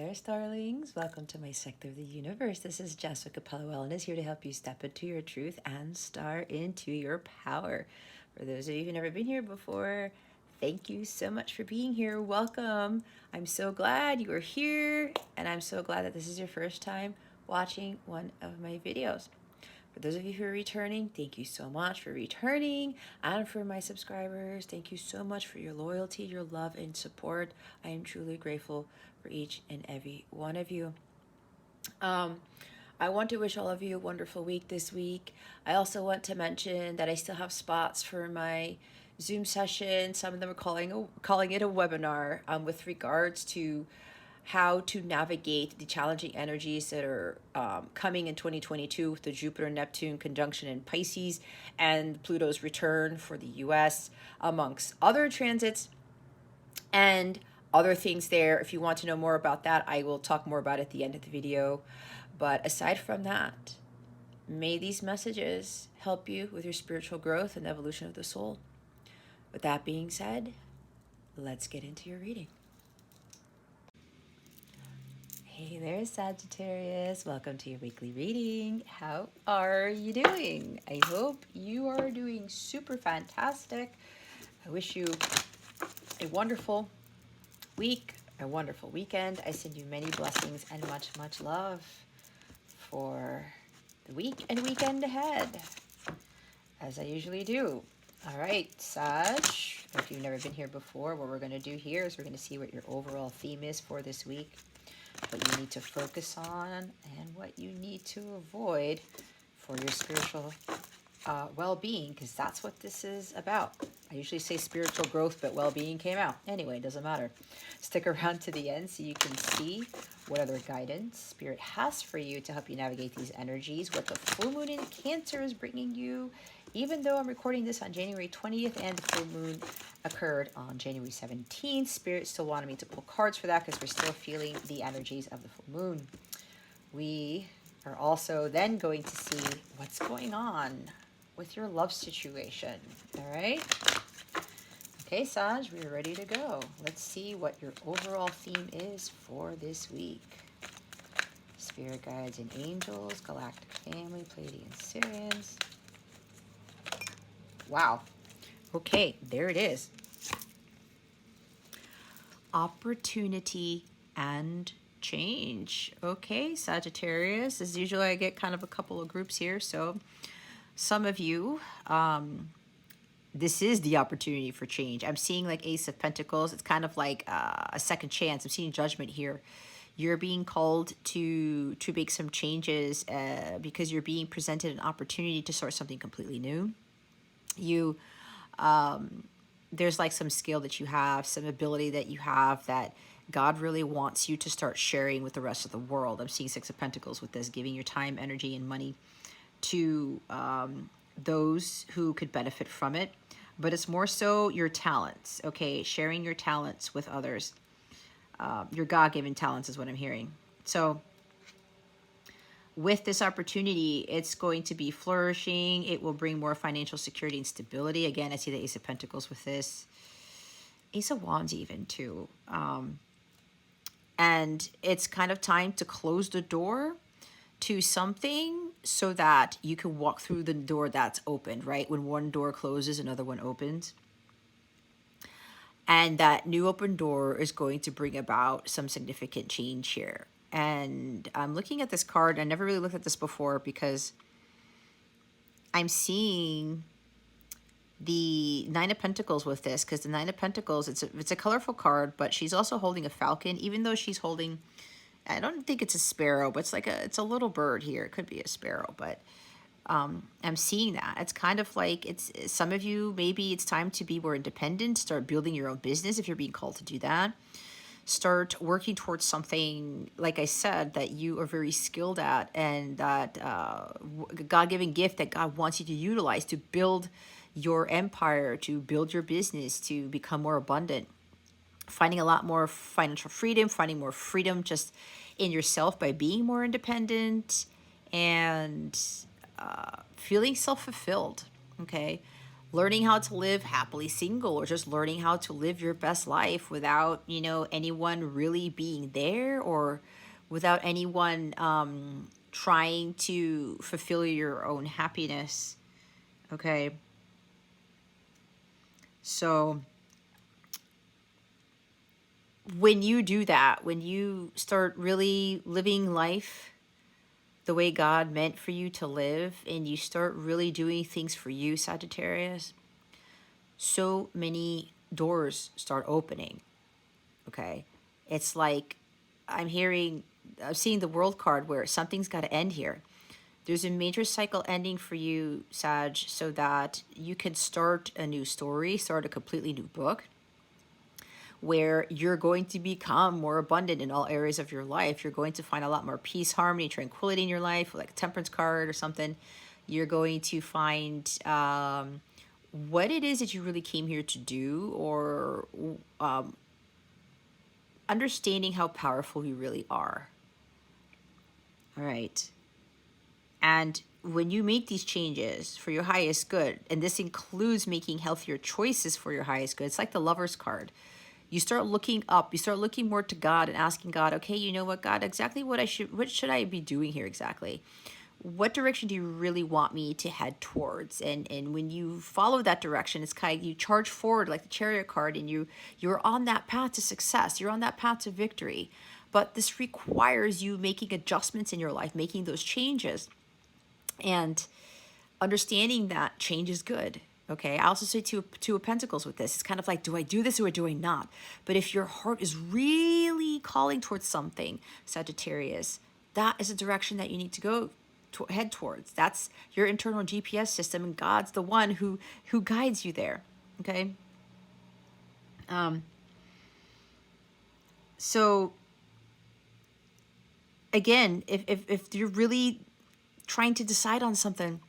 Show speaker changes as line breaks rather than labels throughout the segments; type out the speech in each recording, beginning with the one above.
there, starlings. Welcome to my sector of the universe. This is Jessica Pellowell and is here to help you step into your truth and star into your power. For those of you who've never been here before, thank you so much for being here. Welcome. I'm so glad you are here, and I'm so glad that this is your first time watching one of my videos. For those of you who are returning, thank you so much for returning. And for my subscribers, thank you so much for your loyalty, your love, and support. I am truly grateful for each and every one of you. I want to wish all of you a wonderful week this week. I also want to mention that I still have spots for my Zoom session. Some of them are calling it a webinar with regards to how to navigate the challenging energies that are coming in 2022 with the Jupiter-Neptune conjunction in Pisces and Pluto's return for the US, amongst other transits and other things there. If you want to know more about that, I will talk more about it at the end of the video. But aside from that, may these messages help you with your spiritual growth and evolution of the soul. With that being said, let's get into your reading. Hey there, Sagittarius. Welcome to your weekly reading. How are you doing? I hope you are doing super fantastic. I wish you a wonderful week, a wonderful weekend. I send you many blessings and much, much love for the week and weekend ahead, as I usually do. All right, Sag, if you've never been here before, what we're going to do here is we're going to see what your overall theme is for this week, what you need to focus on, and what you need to avoid for your spiritual well-being, because that's what this is about. I usually say spiritual growth, but well-being came out. Anyway, it doesn't matter. Stick around to the end so you can see what other guidance Spirit has for you to help you navigate these energies, what the full moon in Cancer is bringing you. Even though I'm recording this on January 20th and the full moon occurred on January 17th, Spirit still wanted me to pull cards for that because we're still feeling the energies of the full moon. We are also then going to see what's going on with your love situation. All right? Okay, Saj, we're ready to go. Let's see what your overall theme is for this week. Spirit guides and angels, galactic family, Pleiadian Sirians. Wow. Okay, there it is. Opportunity and change. Okay, Sagittarius. As usual, I get kind of a couple of groups here. So some of you, this is the opportunity for change. I'm seeing like Ace of Pentacles. It's kind of like a second chance. I'm seeing Judgment here. You're being called to make some changes because you're being presented an opportunity to start something completely new. There's like some skill that you have, some ability that you have that God really wants you to start sharing with the rest of the world. I'm seeing Six of Pentacles with this, giving your time, energy, and money to those who could benefit from it. But it's more so your talents, okay? Sharing your talents with others. Your God-given talents is what I'm hearing. So with this opportunity, it's going to be flourishing. It will bring more financial security and stability. Again, I see the Ace of Pentacles with this. Ace of Wands even too. And it's kind of time to close the door to something so that you can walk through the door that's opened, right? When one door closes, another one opens. And that new open door is going to bring about some significant change here. And I'm looking at this card. I never really looked at this before because I'm seeing the Nine of Pentacles with this, because the Nine of Pentacles, it's a colorful card, but she's also holding a falcon, even though she's holding, I don't think it's a sparrow, but it's a little bird here. It could be a sparrow, but I'm seeing that. It's kind of like, it's some of you, maybe it's time to be more independent, start building your own business if you're being called to do that. Start working towards something, like I said, that you are very skilled at, and that God-given gift that God wants you to utilize to build your empire, to build your business, to become more abundant. Finding a lot more financial freedom, finding more freedom just in yourself by being more independent, and feeling self-fulfilled, okay? learning how to live happily single, or just learning how to live your best life without, anyone really being there, or without anyone trying to fulfill your own happiness. Okay. So when you do that, when you start really living life the way God meant for you to live, and you start really doing things for you, Sagittarius, so many doors start opening. Okay. It's like I'm seeing the world card where something's got to end here. There's a major cycle ending for you, Sag, so that you can start a new story, start a completely new book, where you're going to become more abundant in all areas of your life. You're going to find a lot more peace, harmony, tranquility in your life, like a Temperance card or something. You're going to find what it is that you really came here to do, or understanding how powerful you really are. All right. And when you make these changes for your highest good, and this includes making healthier choices for your highest good, it's like the Lover's card. You start looking up, you start looking more to God and asking God, okay, you know what, God, exactly what should I be doing here exactly? What direction do you really want me to head towards? And when you follow that direction, it's kind of, you charge forward like the Chariot card, and you're on that path to success. You're on that path to victory. But this requires you making adjustments in your life, making those changes, and understanding that change is good. Okay, I also say two of Pentacles with this. It's kind of like, do I do this or do I not? But if your heart is really calling towards something, Sagittarius, that is a direction that you need to go to head towards. That's your internal GPS system, and God's the one who guides you there. Okay. So again, if you're really trying to decide on something,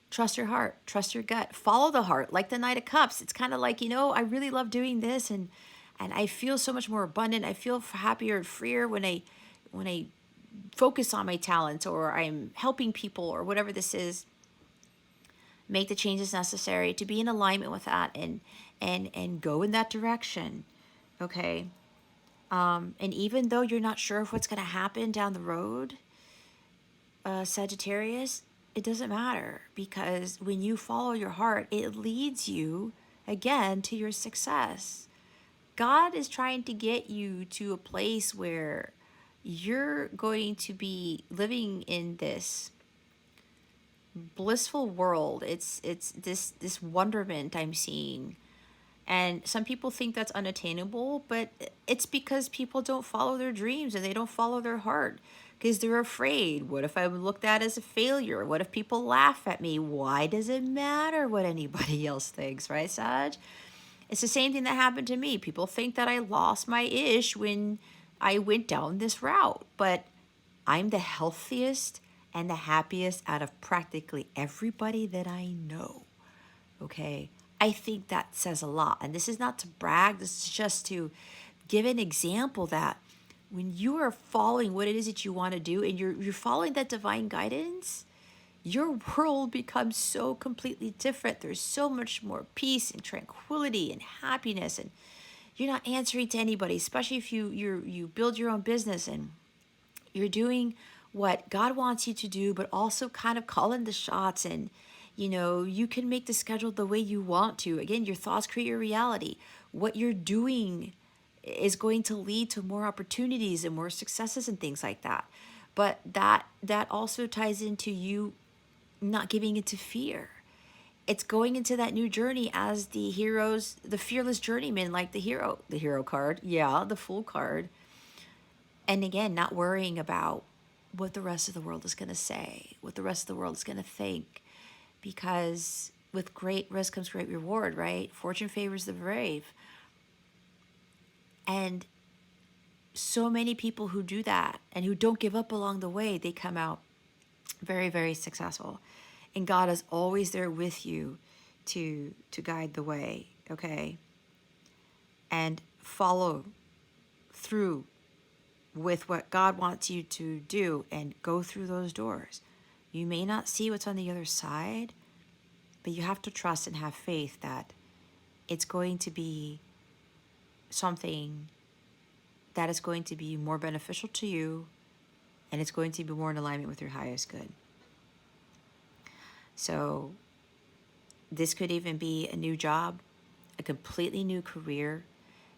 trust your heart, trust your gut, follow the heart. Like the Knight of Cups, it's kind of like, I really love doing this, and I feel so much more abundant. I feel happier and freer when I focus on my talents, or I'm helping people, or whatever this is. Make the changes necessary to be in alignment with that, and go in that direction. Okay. And even though you're not sure of what's going to happen down the road, Sagittarius, it doesn't matter, because when you follow your heart, it leads you again to your success. God is trying to get you to a place where you're going to be living in this blissful world. It's this wonderment I'm seeing. And some people think that's unattainable, but it's because people don't follow their dreams, and they don't follow their heart because they're afraid. What if I'm looked at as a failure? What if people laugh at me? Why does it matter what anybody else thinks, right, Sag? It's the same thing that happened to me. People think that I lost my ish when I went down this route, but I'm the healthiest and the happiest out of practically everybody that I know. Okay. I think that says a lot. And this is not to brag, this is just to give an example that when you are following what it is that you want to do, and you're following that divine guidance, your world becomes so completely different. There's so much more peace and tranquility and happiness, and you're not answering to anybody, especially if you build your own business, and you're doing what God wants you to do, but also kind of calling the shots. And you can make the schedule the way you want to. Again, your thoughts create your reality. What you're doing is going to lead to more opportunities and more successes and things like that. But that also ties into you not giving into fear. It's going into that new journey as the fearless journeyman, like the hero card, yeah, the Fool card. And again, not worrying about what the rest of the world is going to say, what the rest of the world is going to think, because with great risk comes great reward, right? Fortune favors the brave. And so many people who do that and who don't give up along the way, they come out very, very successful. And God is always there with you to guide the way, okay? And follow through with what God wants you to do, and go through those doors. You may not see what's on the other side, But you have to trust and have faith that it's going to be something that is going to be more beneficial to you, and it's going to be more in alignment with your highest good. So this could even be a new job, a completely new career.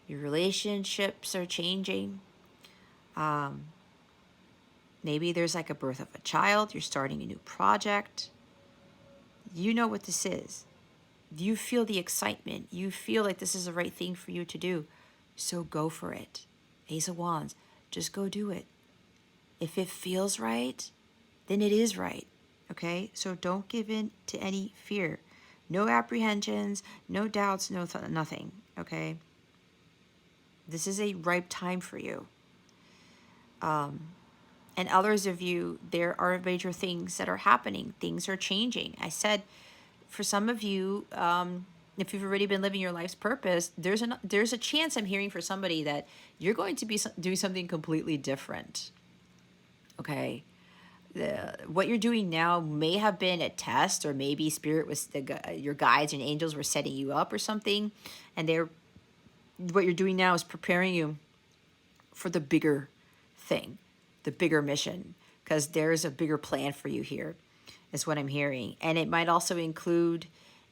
Your relationships are changing. Maybe there's like a birth of a child. You're starting a new project. You know what this is. You feel the excitement. You feel like this is the right thing for you to do. So go for it. Ace of Wands, just go do it. If it feels right, then it is right. Okay? So don't give in to any fear. No apprehensions, no doubts, nothing. Okay? This is a ripe time for you. And others of you, there are major things that are happening. Things are changing. I said, for some of you, if you've already been living your life's purpose, there's a chance I'm hearing for somebody that you're going to be doing something completely different. Okay? What you're doing now may have been a test, or maybe spirit was your guides and angels were setting you up or something, and what you're doing now is preparing you for the bigger thing, the bigger mission, because there's a bigger plan for you here, is what I'm hearing. And it might also include,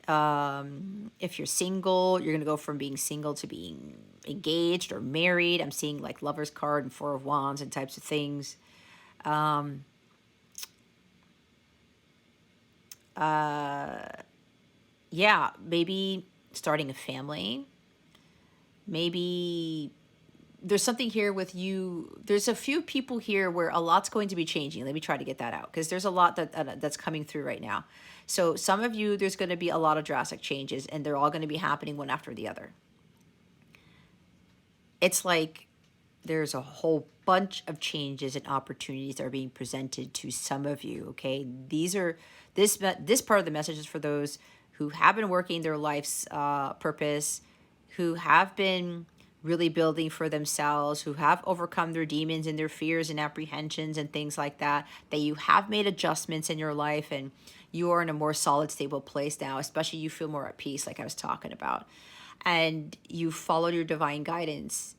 if you're single, you're going to go from being single to being engaged or married. I'm seeing like Lover's card and Four of Wands and types of things. Yeah, maybe starting a family. Maybe there's something here with you. There's a few people here where a lot's going to be changing. Let me try to get that out, because there's a lot that's coming through right now. So some of you, there's going to be a lot of drastic changes, and they're all going to be happening one after the other. It's like there's a whole bunch of changes and opportunities that are being presented to some of you. Okay, this part of the message is for those who have been working their life's purpose, who have been really building for themselves, who have overcome their demons and their fears and apprehensions and things like that, that you have made adjustments in your life and you are in a more solid, stable place now, especially you feel more at peace, like I was talking about. And you followed your divine guidance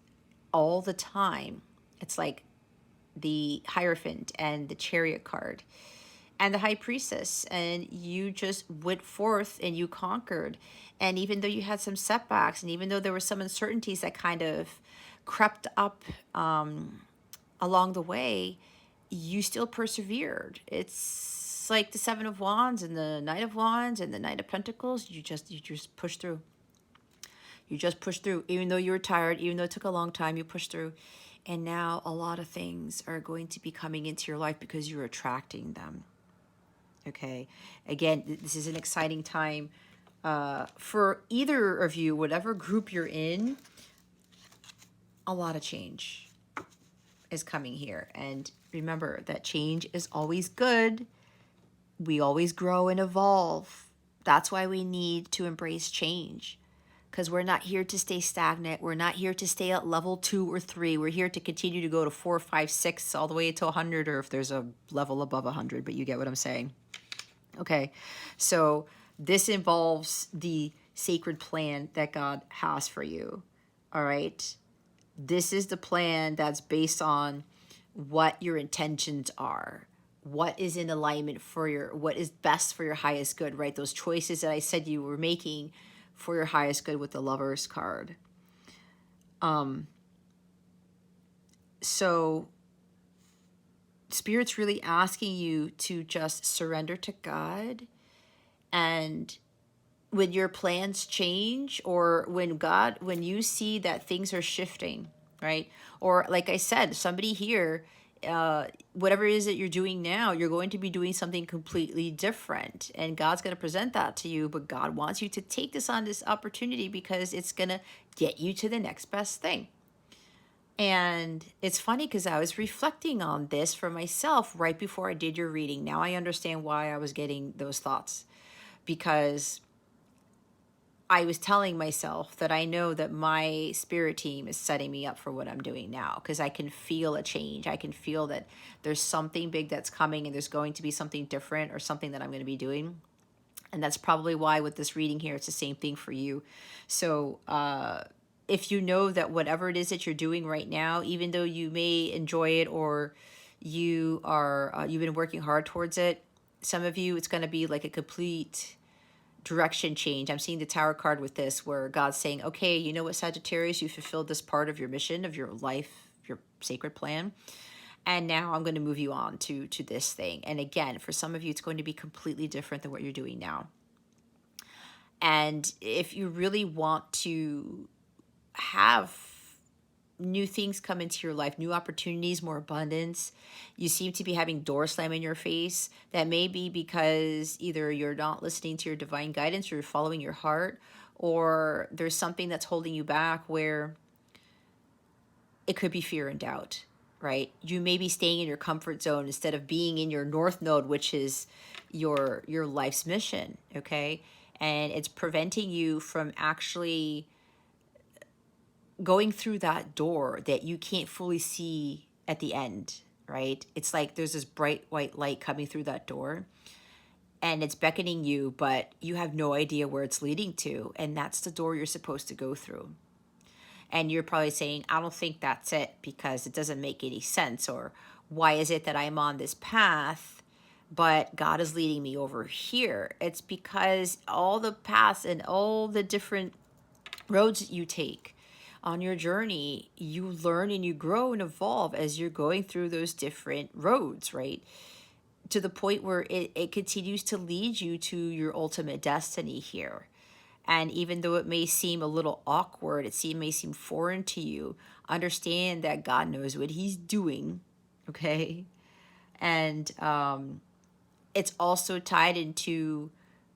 all the time. It's like the Hierophant and the Chariot card and the High Priestess, and you just went forth and you conquered. And even though you had some setbacks, and even though there were some uncertainties that kind of crept up along the way, you still persevered. It's like the Seven of Wands and the Knight of Wands and the Knight of Pentacles. You just pushed through. You just pushed through. Even though you were tired, even though it took a long time, you pushed through. And now a lot of things are going to be coming into your life because you're attracting them. Okay. Again, this is an exciting time for either of you, whatever group you're in. A lot of change is coming here. And remember that change is always good. We always grow and evolve. That's why we need to embrace change. Because we're not here to stay stagnant. We're not here to stay at level 2 or 3. We're here to continue to go to 4, 5, 6, all the way to 100, or if there's a level above 100, but you get what I'm saying. Okay, so this involves the sacred plan that God has for you, all right? This is the plan that's based on what your intentions are, what is in alignment for what is best for your highest good, right? Those choices that I said you were making for your highest good with the Lover's card. So Spirit's really asking you to just surrender to God. And when your plans change, or when you see that things are shifting, right? Or like I said, somebody here, whatever it is that you're doing now, you're going to be doing something completely different. And God's going to present that to you, but God wants you to take this opportunity because it's going to get you to the next best thing. And it's funny because I was reflecting on this for myself right before I did your reading. Now I understand why I was getting those thoughts, because I was telling myself that I know that my spirit team is setting me up for what I'm doing now, because I can feel a change. I can feel that there's something big that's coming, and there's going to be something different or something that I'm going to be doing. And that's probably why with this reading here, it's the same thing for you. So if you know that whatever it is that you're doing right now, even though you may enjoy it or you've been working hard towards it, some of you, it's going to be like a complete direction change. I'm seeing the Tower card with this, where God's saying, okay, you know what, Sagittarius, you fulfilled this part of your mission, of your life, your sacred plan. And now I'm going to move you on to this thing. And again, for some of you, it's going to be completely different than what you're doing now. And if you really want to have new things come into your life, new opportunities, more abundance, you seem to be having doors slam in your face. That may be because either you're not listening to your divine guidance or you're following your heart, or there's something that's holding you back, where it could be fear and doubt, right? You may be staying in your comfort zone instead of being in your north node, which is your life's mission, okay? And it's preventing you from actually going through that door that you can't fully see at the end, right? It's like there's this bright white light coming through that door and it's beckoning you, but you have no idea where it's leading to. And that's the door you're supposed to go through. And you're probably saying, I don't think that's it because it doesn't make any sense. Or why is it that I'm on this path, but God is leading me over here? It's because all the paths and all the different roads that you take on your journey, you learn and you grow and evolve as you're going through those different roads, right? To the point where it continues to lead you to your ultimate destiny here. And even though it may seem a little awkward, may seem foreign to you, understand that God knows what he's doing, okay? And it's also tied into,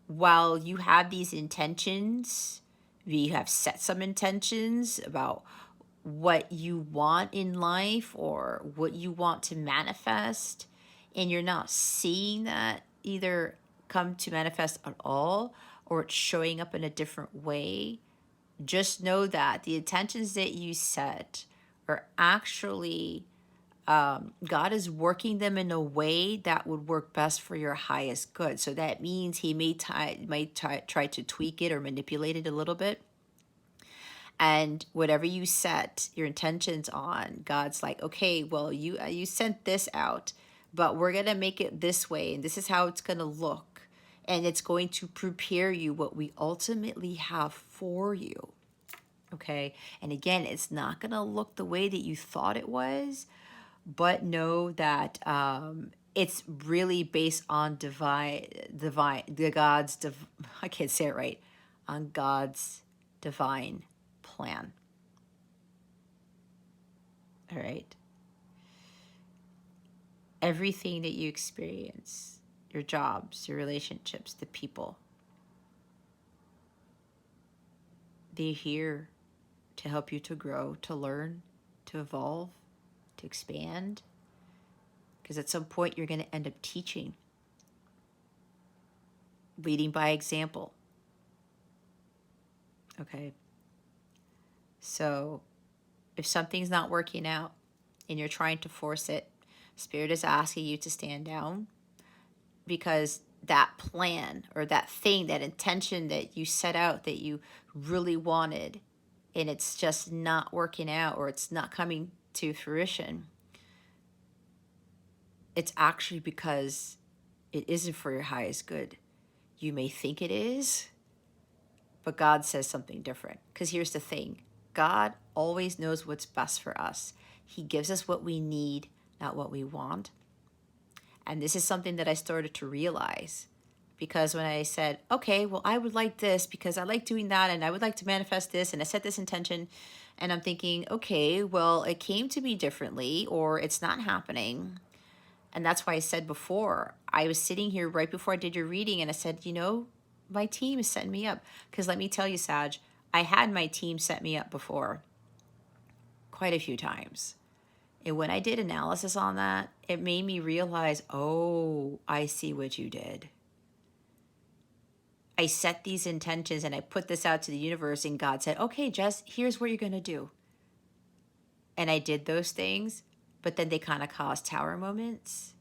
while you have these intentions, you have set some intentions about what you want in life or what you want to manifest, and you're not seeing that either come to manifest at all or it's showing up in a different way, just know that the intentions that you set are actually God is working them in a way that would work best for your highest good. So that means he might try to tweak it or manipulate it a little bit. And whatever you set your intentions on, God's like, okay, well, you sent this out, but we're going to make it this way. And this is how it's going to look. And it's going to prepare you what we ultimately have for you. Okay. And again, it's not going to look the way that you thought it was, but know that it's really based on I can't say it right, on God's divine plan. All right. Everything that you experience, your jobs, your relationships, the people, they're here to help you to grow, to learn, to evolve, to expand. Because at some point you're going to end up teaching, leading by example. Okay. So if something's not working out and you're trying to force it, Spirit is asking you to stand down, because that plan or that thing, that intention that you set out that you really wanted, and it's just not working out or it's not coming to fruition, it's actually because it isn't for your highest good. You may think it is, but God says something different. Because here's the thing. God always knows what's best for us. He gives us what we need, not what we want. And this is something that I started to realize, because when I said, okay, well, I would like this because I like doing that and I would like to manifest this and I set this intention, and I'm thinking, okay, well, it came to me differently or it's not happening. And that's why I said before, I was sitting here right before I did your reading and I said, my team is setting me up. Because let me tell you, Sag, I had my team set me up before quite a few times. And when I did analysis on that, it made me realize, oh, I see what you did. I set these intentions and I put this out to the universe, and God said, okay, Jess, here's what you're going to do. And I did those things, but then they kind of caused tower moments.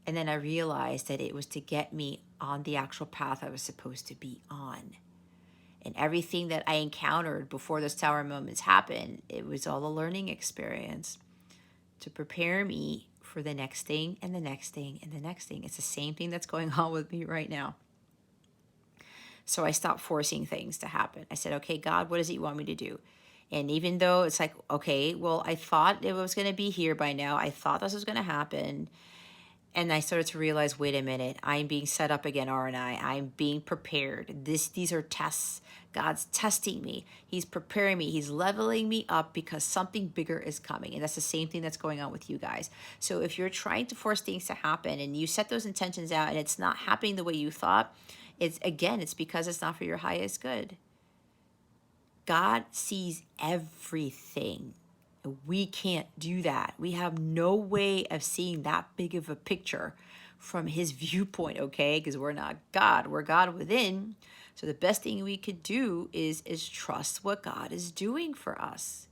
And then I realized that it was to get me on the actual path I was supposed to be on. And everything that I encountered before those tower moments happened, it was all a learning experience to prepare me for the next thing and the next thing and the next thing. It's the same thing that's going on with me right now. So I stopped forcing things to happen. I said, okay, God, what does it you want me to do? And even though it's like, okay, well, I thought it was going to be here by now. I thought this was going to happen. And I started to realize, wait a minute, I'm being set up again, aren't I? I'm being prepared. These are tests. God's testing me. He's preparing me. He's leveling me up because something bigger is coming. And that's the same thing that's going on with you guys. So if you're trying to force things to happen and you set those intentions out and it's not happening the way you thought, it's because it's not for your highest good. God sees everything. We can't do that. We have no way of seeing that big of a picture from his viewpoint, okay? Because we're not God. We're God within. So the best thing we could do is trust what God is doing for us.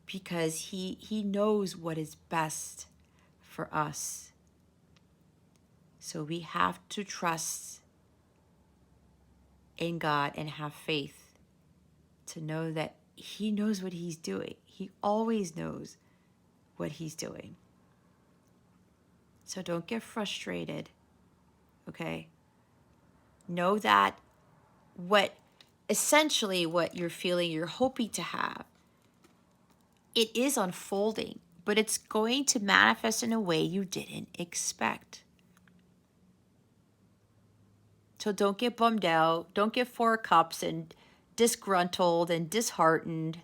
Because he knows what is best for us. So we have to trust in God and have faith to know that he knows what he's doing. He always knows what he's doing. So don't get frustrated, okay? Know that what you're feeling, you're hoping to have, it is unfolding, but it's going to manifest in a way you didn't expect. So don't get bummed out. Don't get 4 cups and disgruntled and disheartened,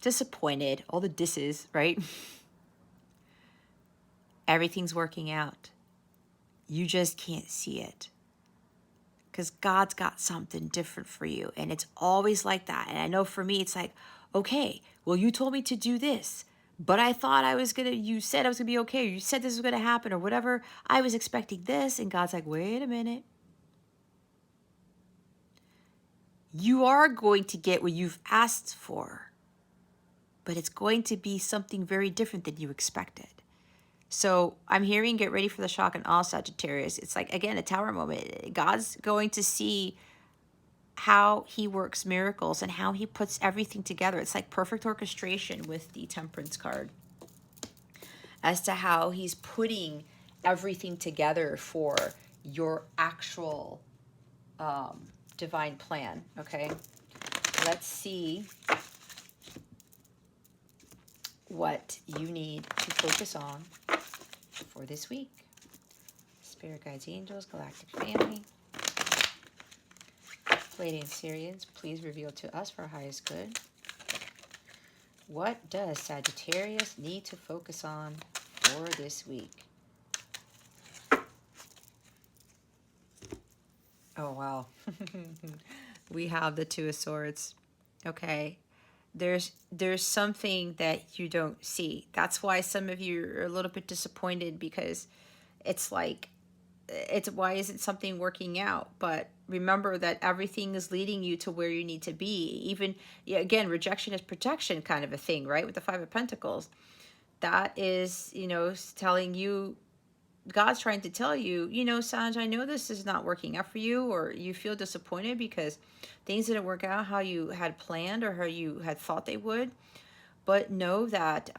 disappointed, all the disses, right? Everything's working out. You just can't see it. Because God's got something different for you. And it's always like that. And I know for me, it's like, okay, well, you told me to do this, but I thought you said I was going to be okay. Or you said this was going to happen or whatever. I was expecting this. And God's like, wait a minute. You are going to get what you've asked for, but it's going to be something very different than you expected. So I'm hearing get ready for the shock and awe, Sagittarius. It's like, again, a tower moment. God's going to see how he works miracles and how he puts everything together. It's like perfect orchestration with the Temperance card as to how he's putting everything together for your actual divine plan, okay? Let's see what you need to focus on for this week. Spirit guides, angels, galactic family. Pleiadian Syrians, please reveal to us for our highest good. What does Sagittarius need to focus on for this week? Oh, wow. We have the Two of Swords. Okay. There's something that you don't see. That's why some of you are a little bit disappointed, because it's like, why isn't something working out? But remember that everything is leading you to where you need to be. Even, again, rejection is protection kind of a thing, right? With the Five of Pentacles. That is, telling you, God's trying to tell you, Sanj, I know this is not working out for you, or you feel disappointed because things didn't work out how you had planned or how you had thought they would. But know that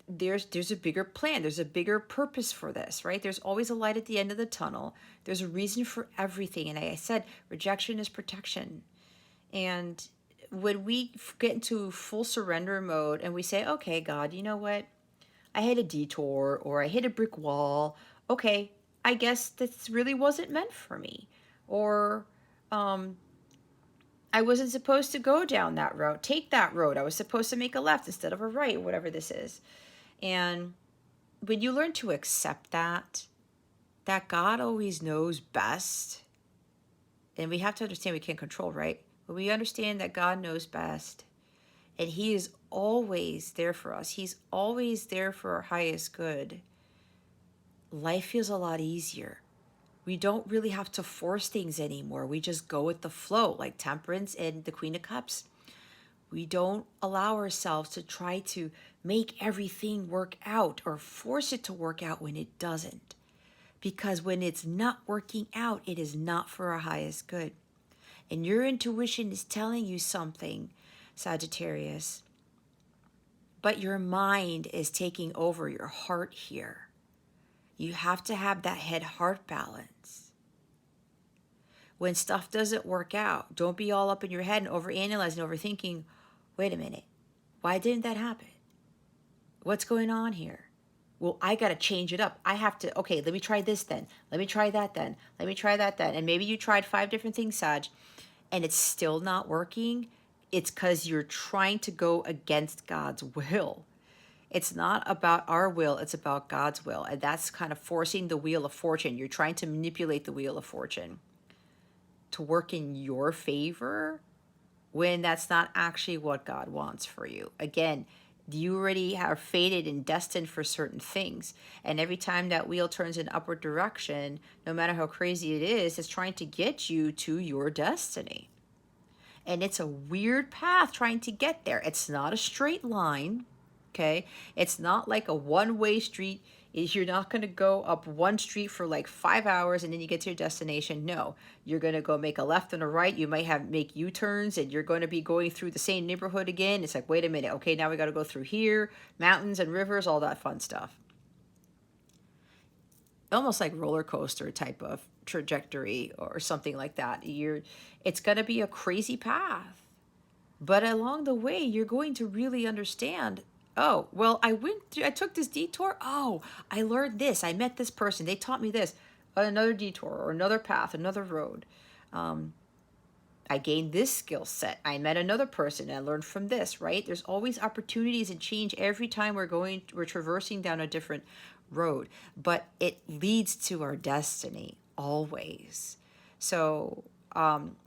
there's a bigger plan. There's a bigger purpose for this, right? There's always a light at the end of the tunnel. There's a reason for everything. And I said, rejection is protection. And when we get into full surrender mode and we say, okay, God, you know what? I hit a detour or I hit a brick wall. Okay, I guess this really wasn't meant for me. Or I wasn't supposed to go down that road, take that road. I was supposed to make a left instead of a right, whatever this is. And when you learn to accept that God always knows best, and we have to understand we can't control, right? But we understand that God knows best. And he is always there for us. He's always there for our highest good. Life feels a lot easier. We don't really have to force things anymore. We just go with the flow, like Temperance and the Queen of Cups. We don't allow ourselves to try to make everything work out or force it to work out when it doesn't. Because when it's not working out, it is not for our highest good. And your intuition is telling you something, Sagittarius, but your mind is taking over your heart here. You have to have that head-heart balance. When stuff doesn't work out, don't be all up in your head and overanalyzing, overthinking, wait a minute, why didn't that happen? What's going on here? Well, I got to change it up. I have to, okay, let me try this then. Let me try that then. Let me try that then. And maybe you tried 5 different things, Sag, and it's still not working. It's because you're trying to go against God's will. It's not about our will, it's about God's will. And that's kind of forcing the wheel of fortune. You're trying to manipulate the wheel of fortune to work in your favor when that's not actually what God wants for you. Again, you already are fated and destined for certain things. And every time that wheel turns in upward direction, no matter how crazy it is, it's trying to get you to your destiny. And it's a weird path trying to get there. It's not a straight line, okay? It's not like a one-way street. You're not going to go up one street for like 5 hours and then you get to your destination. No, you're going to go make a left and a right. You might have make U-turns and you're going to be going through the same neighborhood again. It's like, wait a minute. Okay, now we got to go through here, mountains and rivers, all that fun stuff. Almost like roller coaster type of trajectory or something like that. It's going to be a crazy path. But along the way, you're going to really understand, oh, well, I took this detour. Oh, I learned this. I met this person. They taught me this. Another detour or another path, another road. I gained this skill set. I met another person and I learned from this, right? There's always opportunities and change every time we're traversing down a different road, but it leads to our destiny always. So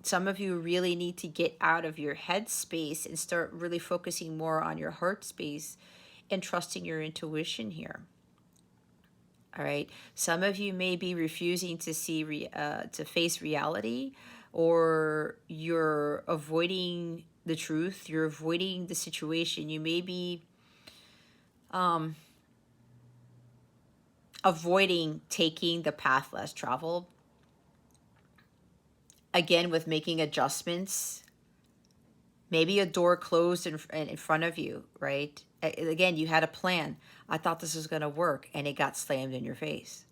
some of you really need to get out of your head space and start really focusing more on your heart space and trusting your intuition here. All right. Some of you may be refusing to to face reality, or you're avoiding the truth. You're avoiding the situation. You may be avoiding taking the path less traveled. Again, with making adjustments. Maybe a door closed in front of you, right? Again, you had a plan. I thought this was going to work, and it got slammed in your face.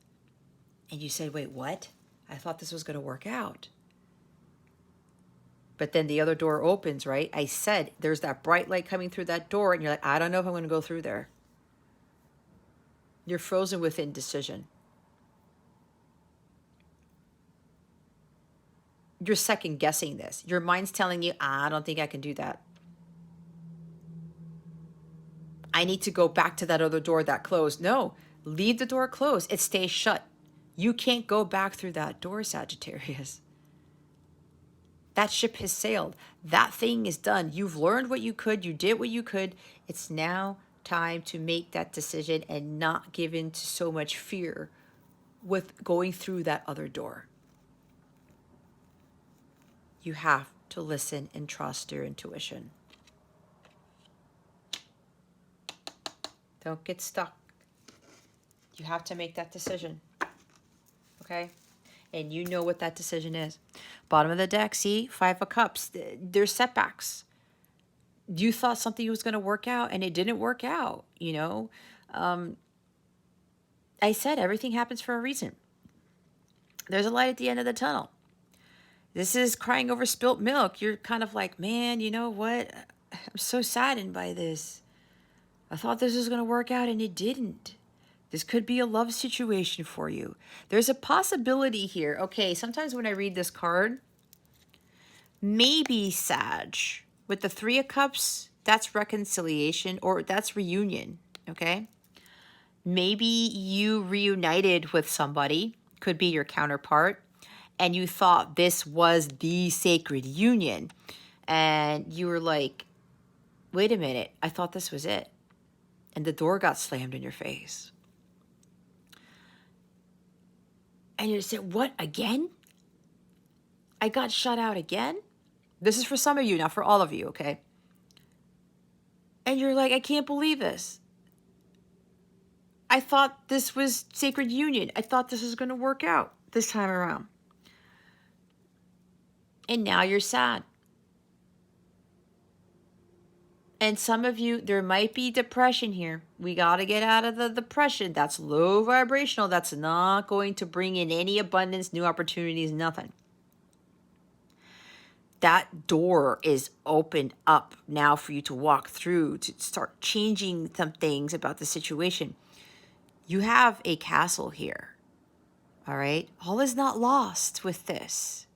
And you said, wait, what? I thought this was going to work out. But then the other door opens, right? I said, there's that bright light coming through that door, and you're like, I don't know if I'm going to go through there. You're frozen with indecision. You're second guessing this. Your mind's telling you, I don't think I can do that. I need to go back to that other door that closed. No, leave the door closed. It stays shut. You can't go back through that door, Sagittarius. That ship has sailed. That thing is done. You've learned what you could. You did what you could. It's now time to make that decision and not give in to so much fear with going through that other door. You have to listen and trust your intuition. Don't get stuck. You have to make that decision. Okay? And you know what that decision is. Bottom of the deck, see? 5 of Cups. There's setbacks. You thought something was going to work out and it didn't work out, you know? I said everything happens for a reason. There's a light at the end of the tunnel. This is crying over spilt milk. You're kind of like, man, you know what? I'm so saddened by this. I thought this was going to work out and it didn't. This could be a love situation for you. There's a possibility here. Okay, sometimes when I read this card, maybe Sag, with the 3 of Cups, that's reconciliation or that's reunion, okay? Maybe you reunited with somebody, could be your counterpart, and you thought this was the sacred union. And you were like, wait a minute, I thought this was it. And the door got slammed in your face. And you said, what, again? I got shut out again? This is for some of you, not for all of you, okay? And you're like, I can't believe this. I thought this was sacred union. I thought this was going to work out this time around. And now you're sad. And some of you, there might be depression here. We got to get out of the depression. That's low vibrational. That's not going to bring in any abundance, new opportunities, nothing. That door is opened up now for you to walk through, to start changing some things about the situation. You have a castle here. All right? All is not lost with this.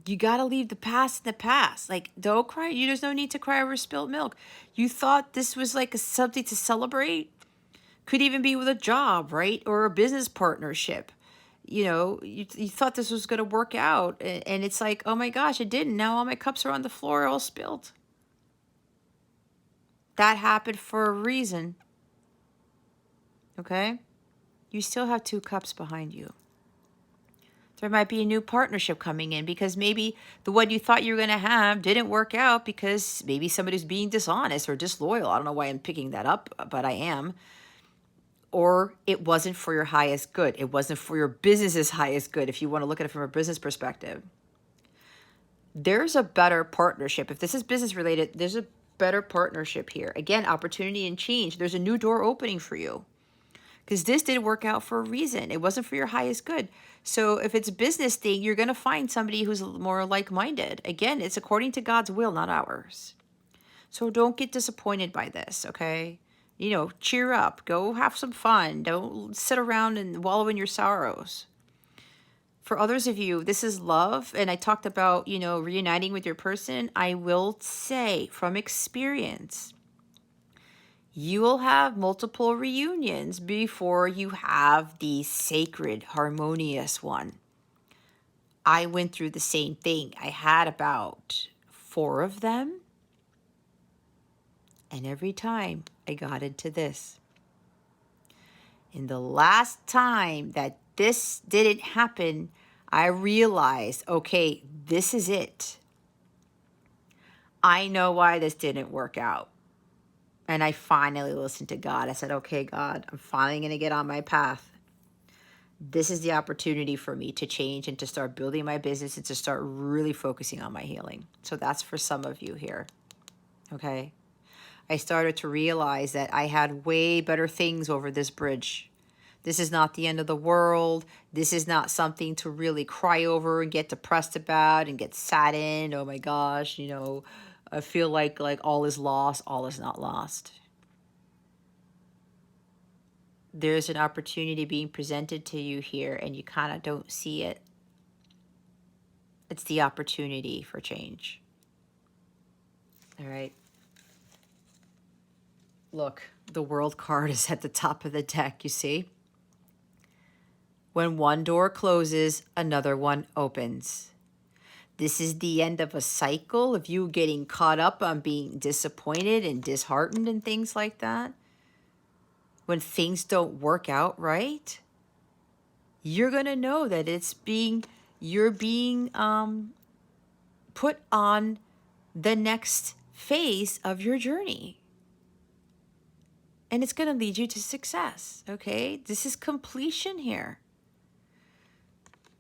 You got to leave the past in the past. Like, don't cry. There's no need to cry over spilled milk. You thought this was like something to celebrate. Could even be with a job, right? Or a business partnership. You thought this was going to work out. And it's like, oh my gosh, it didn't. Now all my cups are on the floor, all spilled. That happened for a reason. Okay? You still have 2 cups behind you. There might be a new partnership coming in because maybe the one you thought you were going to have didn't work out because maybe somebody's being dishonest or disloyal. I don't know why I'm picking that up, but I am. Or it wasn't for your highest good. It wasn't for your business's highest good, if you want to look at it from a business perspective. There's a better partnership. If this is business related, there's a better partnership here. Again, opportunity and change. There's a new door opening for you. Because this didn't work out for a reason. It wasn't for your highest good. So if it's a business thing, you're going to find somebody who's more like-minded. Again, it's according to God's will, not ours. So don't get disappointed by this, okay? Cheer up. Go have some fun. Don't sit around and wallow in your sorrows. For others of you, this is love. And I talked about, reuniting with your person. I will say from experience, you will have multiple reunions before you have the sacred, harmonious one. I went through the same thing. I had about 4 of them. And every time I got into this. And the last time that this didn't happen, I realized, okay, this is it. I know why this didn't work out. And I finally listened to God. I said, okay, God, I'm finally going to get on my path. This is the opportunity for me to change and to start building my business and to start really focusing on my healing. So that's for some of you here. Okay. I started to realize that I had way better things over this bridge. This is not the end of the world. This is not something to really cry over and get depressed about and get saddened. Oh my gosh, I feel like all is lost. All is not lost. There's an opportunity being presented to you here and you kind of don't see it. It's the opportunity for change. All right. Look, the World card is at the top of the deck, you see? When one door closes, another one opens. This is the end of a cycle of you getting caught up on being disappointed and disheartened and things like that. When things don't work out right, you're going to know that you're being put on the next phase of your journey. And it's going to lead you to success, okay? This is completion here.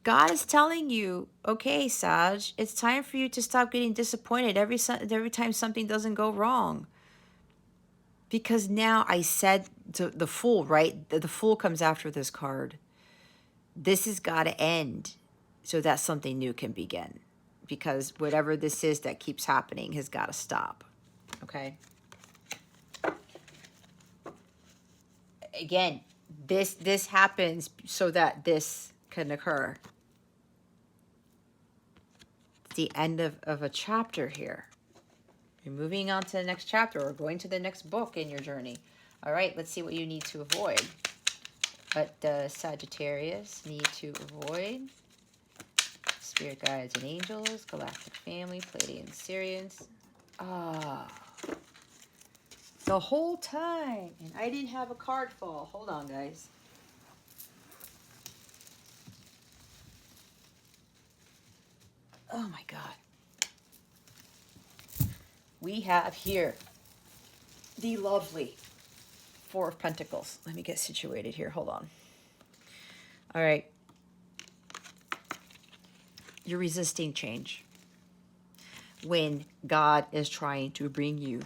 God is telling you, okay, Sag, it's time for you to stop getting disappointed every time something doesn't go wrong. Because now I said to the Fool, right? The Fool comes after this card. This has got to end so that something new can begin. Because whatever this is that keeps happening has got to stop, okay? Again, this happens so that this can occur. The end of a chapter here. You're moving on to the next chapter or going to the next book in your journey. All right, let's see what you need to avoid. What does Sagittarius need to avoid? Spirit guides and angels, galactic family, Pleiadian Sirians. The whole time. And I didn't have a card fall. Hold on, guys. Oh my God. we have here the lovely Four of Pentacles. Let me get situated here. Hold on. All right. You're resisting change when God is trying to bring you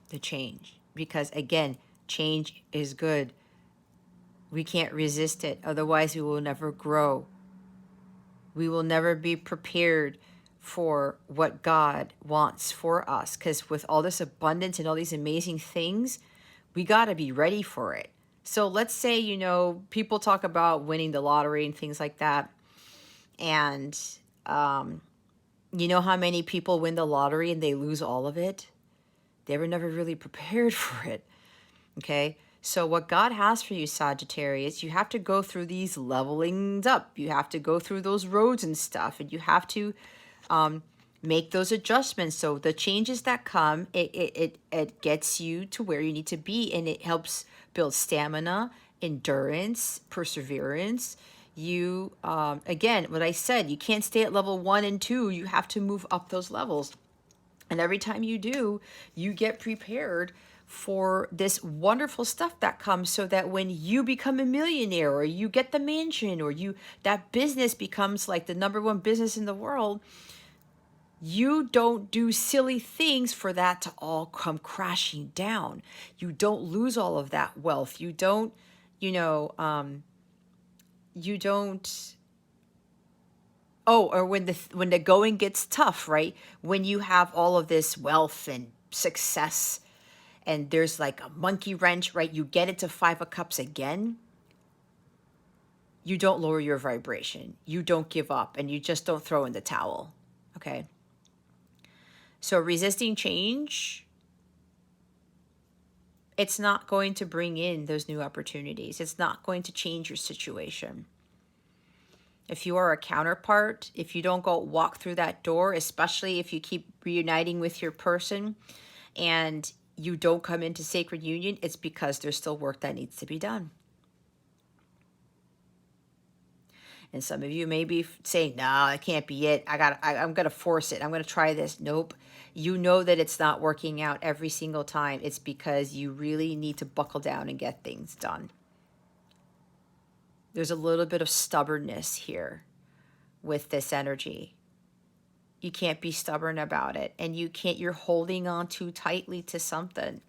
the change. Because again, change is good. We can't resist it. Otherwise, we will never grow. We will never be prepared for what God wants for us. Because with all this abundance and all these amazing things, we got to be ready for it. So let's say, you know, people talk about winning the lottery and things like that. And you know how many people win the lottery and they lose all of it? They were never really prepared for it. Okay? So what God has for you, Sagittarius, you have to go through these levelings up. You have to go through those roads and stuff. And you have to make those adjustments. So the changes that come, it gets you to where you need to be. And it helps build stamina, endurance, perseverance. You, again, what I said, you can't stay at level 1 and 2. You have to move up those levels. And every time you do, you get prepared for this wonderful stuff that comes, so that when you become a millionaire or you get the mansion or you that business becomes like the #1 business in the world, you don't do silly things for that to all come crashing down. You don't lose all of that wealth. You don't, you know, you don't. Oh, or when the going gets tough, right? When you have all of this wealth and success, and there's like a monkey wrench, right? You get into 5 of Cups again. You don't lower your vibration. You don't give up, and you just don't throw in the towel. Okay. So resisting change, it's not going to bring in those new opportunities. It's not going to change your situation. If you are a counterpart, if you don't go walk through that door, especially if you keep reuniting with your person and you don't come into sacred union, it's because there's still work that needs to be done. And some of you may be saying, no, it can't be it. I'm going to force it. I'm going to try this. Nope. You know that it's not working out every single time. It's because you really need to buckle down and get things done. There's a little bit of stubbornness here with this energy. You can't be stubborn about it. And you're holding on too tightly to something.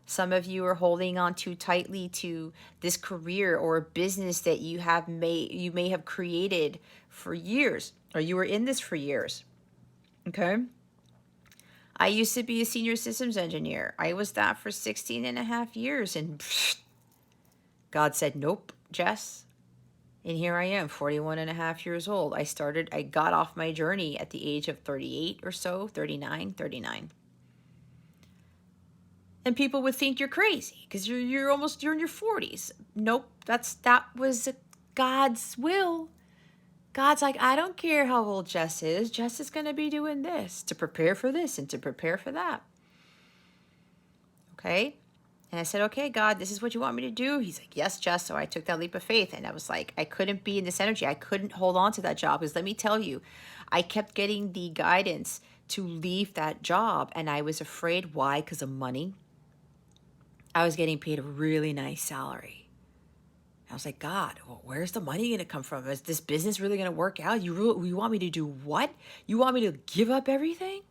Some of you are holding on too tightly to this career or a business that you may have created for years, or you were in this for years. Okay? I used to be a senior systems engineer. I was that for 16 and a half years, and God said, nope, Jess. And here I am, 41 and a half years old. I got off my journey at the age of 38 or so, 39. And people would think you're crazy because you're in your 40s. Nope, that was God's will. God's like, I don't care how old Jess is. Jess is going to be doing this to prepare for this and to prepare for that. Okay? And I said, okay, God, this is what you want me to do? He's like, yes, Jess. So I took that leap of faith. And I was like, I couldn't be in this energy. I couldn't hold on to that job. Because let me tell you, I kept getting the guidance to leave that job. And I was afraid. Why? Because of money. I was getting paid a really nice salary. I was like, God, well, where's the money going to come from? Is this business really going to work out? You want me to do what? You want me to give up everything?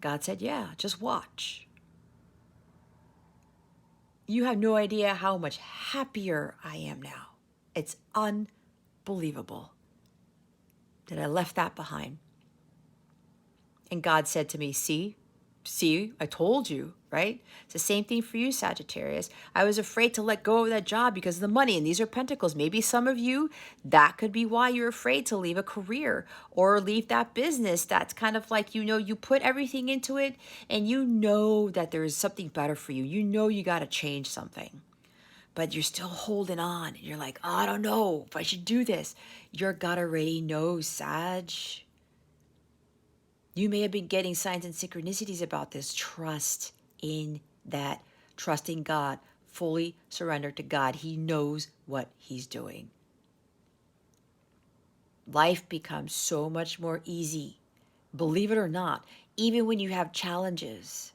God said, yeah, just watch. You have no idea how much happier I am now. It's unbelievable that I left that behind. And God said to me, see, I told you, right? It's the same thing for you, Sagittarius. I was afraid to let go of that job because of the money. And these are pentacles. Maybe some of you, that could be why you're afraid to leave a career or leave that business. That's kind of like, you put everything into it and you know that there is something better for you. You know you got to change something. But you're still holding on. You're like, oh, I don't know if I should do this. Your gut already knows, Sag. You may have been getting signs and synchronicities about this. Trust in that. Trust in God. Fully surrender to God. He knows what he's doing. Life becomes so much more easy Believe it or not, even when you have challenges,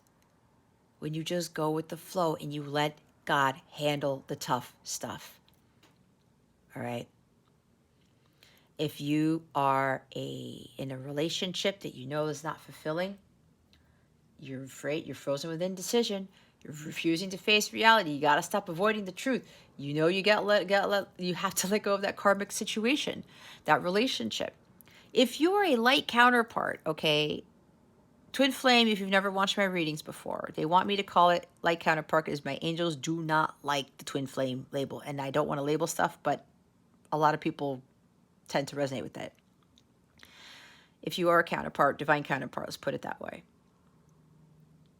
when you just go with the flow and you let God handle the tough stuff. All right. If you are in a relationship that you know is not fulfilling, you're afraid, you're frozen with indecision, you're refusing to face reality, you got to stop avoiding the truth. You know you you have to let go of that karmic situation, that relationship. If you're a light counterpart, okay, twin flame, if you've never watched my readings before, they want me to call it light counterpart because my angels do not like the twin flame label. And I don't want to label stuff, but a lot of people tend to resonate with it. If you are a counterpart, divine counterpart, let's put it that way,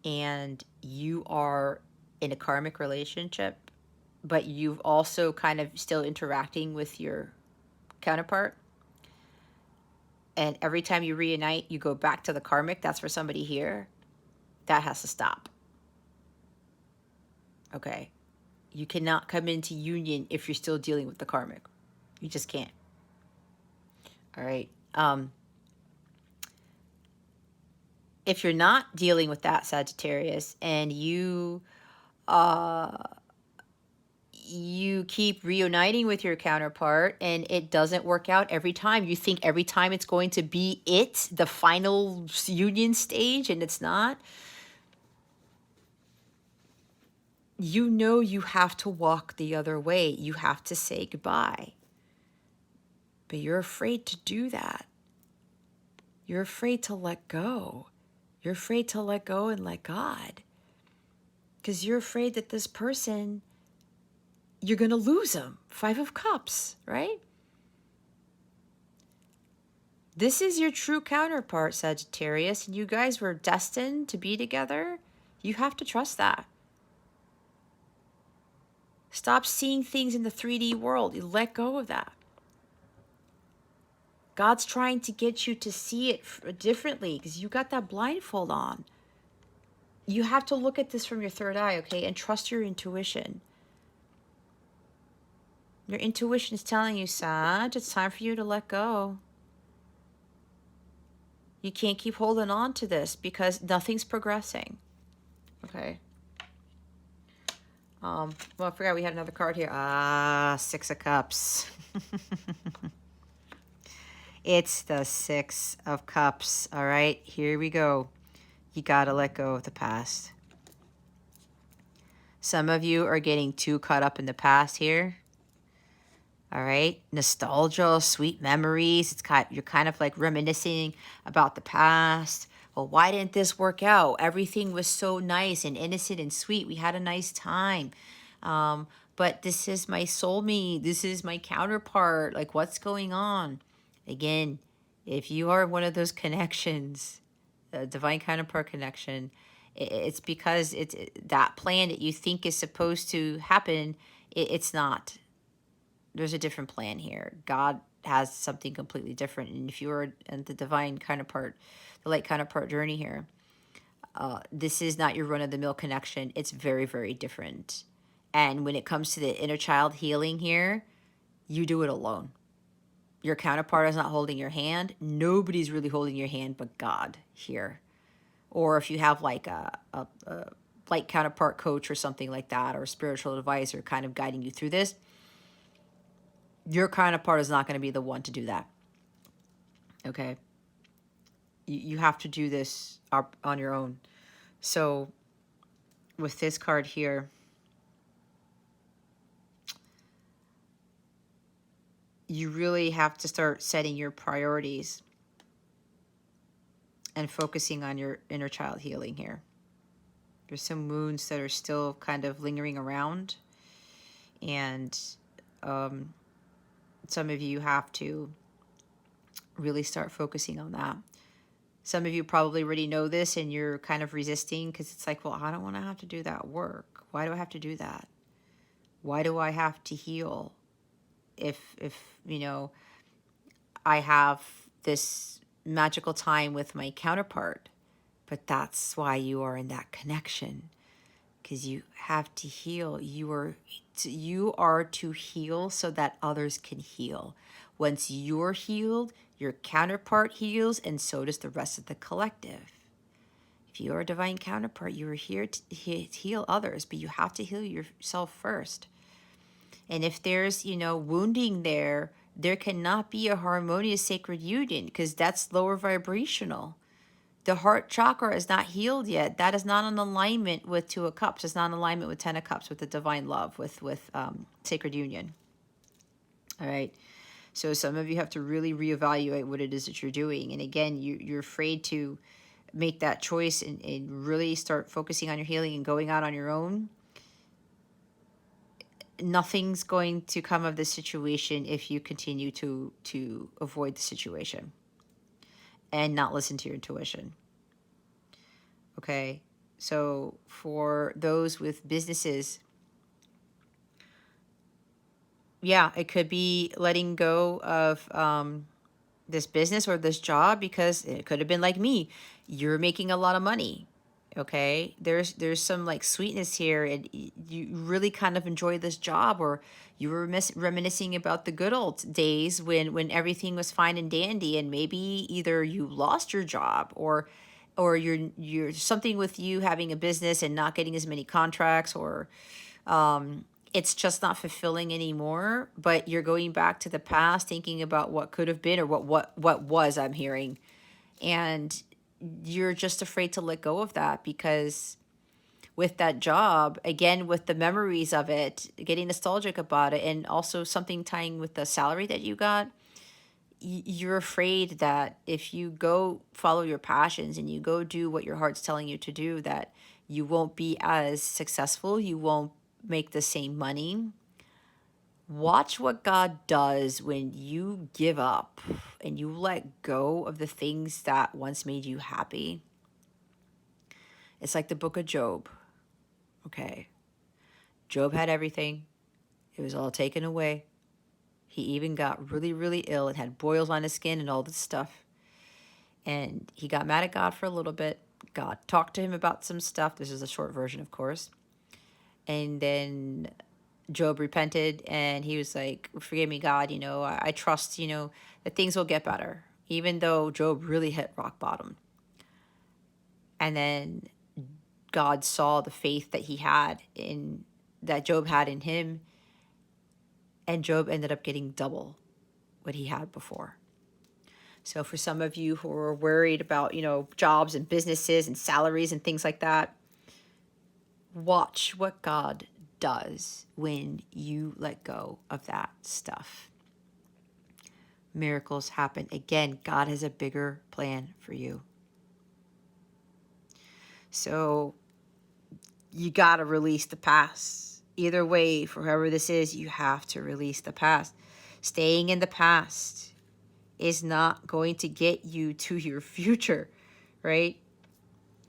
and you are in a karmic relationship, but you've also kind of still interacting with your counterpart, and every time you reunite, you go back to the karmic, that's for somebody here, that has to stop. Okay? You cannot come into union if you're still dealing with the karmic. You just can't. All right? If you're not dealing with that, Sagittarius, and you keep reuniting with your counterpart and it doesn't work out every time, you think every time it's going to be the final union stage, and it's not, you know you have to walk the other way. You have to say goodbye. But you're afraid to do that. You're afraid to let go. You're afraid to let go and let God. Because you're afraid that this person, you're going to lose them. 5 of Cups, right? This is your true counterpart, Sagittarius, and you guys were destined to be together. You have to trust that. Stop seeing things in the 3D world. You let go of that. God's trying to get you to see it differently because you got that blindfold on. You have to look at this from your third eye, okay, and trust your intuition. Your intuition is telling you, Sag, it's time for you to let go. You can't keep holding on to this because nothing's progressing. Okay. Well, I forgot we had another card here. 6 of Cups. It's the 6 of Cups. All right, here we go. You got to let go of the past. Some of you are getting too caught up in the past here. All right, nostalgia, sweet memories. You're kind of like reminiscing about the past. Well, why didn't this work out? Everything was so nice and innocent and sweet. We had a nice time. But this is my soulmate. This is my counterpart. Like, what's going on? Again, if you are one of those connections, a divine counterpart connection, it's because it's that plan that you think is supposed to happen. It's not. There's a different plan here. God has something completely different. And if you're in the divine counterpart, the light counterpart journey here, this is not your run-of-the-mill connection. It's very, very different. And when it comes to the inner child healing here, you do it alone. Your counterpart is not holding your hand. Nobody's really holding your hand but God here. Or if you have like a light counterpart coach or something like that, or a spiritual advisor kind of guiding you through this, your counterpart is not going to be the one to do that. Okay? You have to do this on your own. So with this card here, you really have to start setting your priorities and focusing on your inner child healing here. There's some wounds that are still kind of lingering around, and some of you have to really start focusing on that. Some of you probably already know this and you're kind of resisting because it's like, well, I don't want to have to do that work. Why do I have to do that? Why do I have to heal if you know, I have this magical time with my counterpart? But that's why you are in that connection, because you have to heal. You are to heal so that others can heal. Once you're healed, Your counterpart heals, and so does the rest of the collective. If you are a divine counterpart, you are here to heal others, but you have to heal yourself first. And if there's, wounding there, there cannot be a harmonious sacred union because that's lower vibrational. The heart chakra is not healed yet. That is not in alignment with Two of Cups. It's not in alignment with Ten of Cups, with the divine love, with sacred union. All right. So some of you have to really reevaluate what it is that you're doing. And again, you're afraid to make that choice and really start focusing on your healing and going out on your own. Nothing's going to come of this situation if you continue to avoid the situation and not listen to your intuition. Okay, so for those with businesses, yeah, it could be letting go of this business or this job, because it could have been like me. You're making a lot of money. Okay, there's some like sweetness here, and you really kind of enjoy this job, or you were reminiscing about the good old days when everything was fine and dandy, and maybe either you lost your job, or you're something with you having a business and not getting as many contracts, or it's just not fulfilling anymore, but you're going back to the past thinking about what could have been, or what was, I'm hearing. And you're just afraid to let go of that, because with that job, again, with the memories of it, getting nostalgic about it, and also something tying with the salary that you got, you're afraid that if you go follow your passions and you go do what your heart's telling you to do, that you won't be as successful, you won't make the same money. Watch what God does when you give up and you let go of the things that once made you happy. It's like the book of Job. Okay. Job had everything. It was all taken away. He even got really, really ill and had boils on his skin and all this stuff. And he got mad at God for a little bit. God talked to him about some stuff. This is a short version, of course. And then Job repented, and he was like, forgive me, God, I trust, that things will get better, even though Job really hit rock bottom. And then God saw the faith that Job had in him, and Job ended up getting double what he had before. So for some of you who are worried about, jobs and businesses and salaries and things like that, watch what God does when you let go of that stuff. Miracles happen. Again, God has a bigger plan for you. So you got to release the past. Either way, for whoever this is, you have to release the past. Staying in the past is not going to get you to your future, right?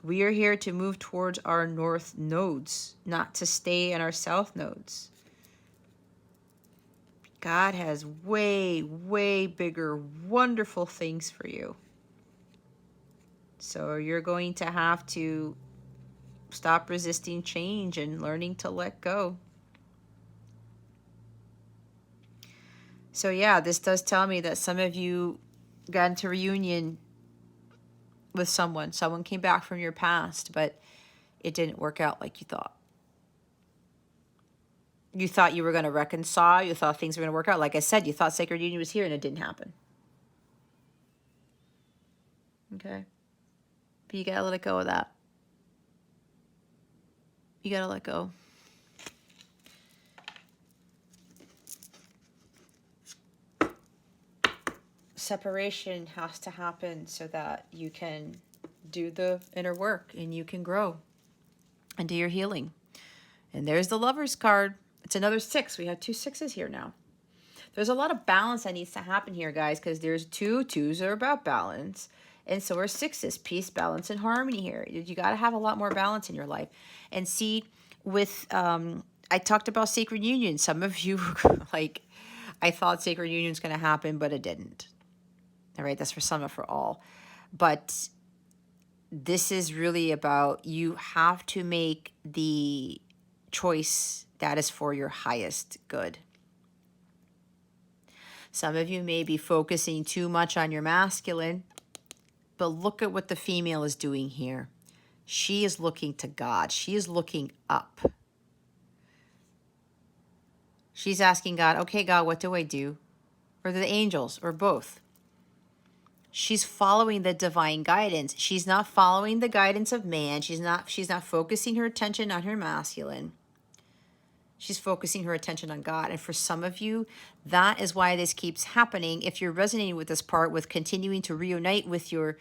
We are here to move towards our north nodes, not to stay in our south nodes. God has way, way bigger, wonderful things for you. So you're going to have to stop resisting change and learning to let go. So yeah, this does tell me that some of you got into reunion with someone. Someone came back from your past, but it didn't work out like you thought. You thought you were going to reconcile. You thought things were going to work out. Like I said, you thought sacred union was here, and it didn't happen. Okay? But you got to let go of that. You got to let go. Separation has to happen so that you can do the inner work and you can grow and do your healing. And there's the Lover's card. It's another 6. We have 2 6s here now. There's a lot of balance that needs to happen here, guys, because there's 2s are about balance. And so are 6s, peace, balance, and harmony here. You got to have a lot more balance in your life. And see, with, I talked about sacred union. Some of you, like, I thought sacred union was going to happen, but it didn't. All right, that's for some, not for all. But this is really about, you have to make the choice that is for your highest good. Some of you may be focusing too much on your masculine, but look at what the female is doing here. She is looking to God. She is looking up. She's asking God, okay, God, what do I do? Or the angels, or both. She's following the divine guidance. She's not following the guidance of man. She's not focusing her attention on her masculine. She's focusing her attention on God. And for some of you, that is why this keeps happening. If you're resonating with this part, with continuing to reunite with your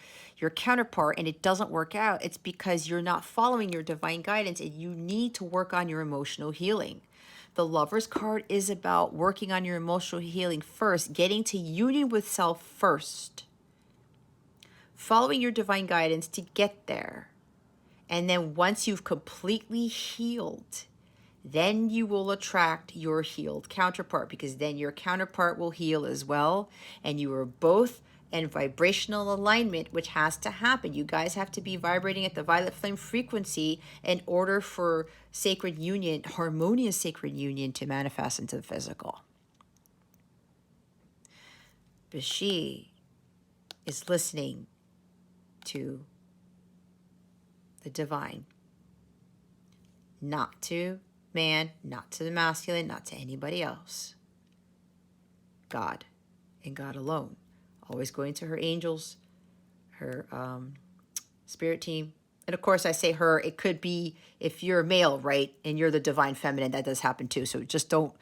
counterpart and it doesn't work out, it's because you're not following your divine guidance and you need to work on your emotional healing. The Lover's card is about working on your emotional healing first, getting to union with self first, following your divine guidance to get there. And then once you've completely healed, then you will attract your healed counterpart, because then your counterpart will heal as well. And you are both in vibrational alignment, which has to happen. You guys have to be vibrating at the violet flame frequency in order for sacred union, harmonious sacred union, to manifest into the physical. But she is listening to the divine, not to man, not to the masculine, not to anybody else. God, and God alone. Always going to her angels, her spirit team. And of course, I say her, it could be if you're a male, right? And you're the divine feminine, that does happen too. So just don't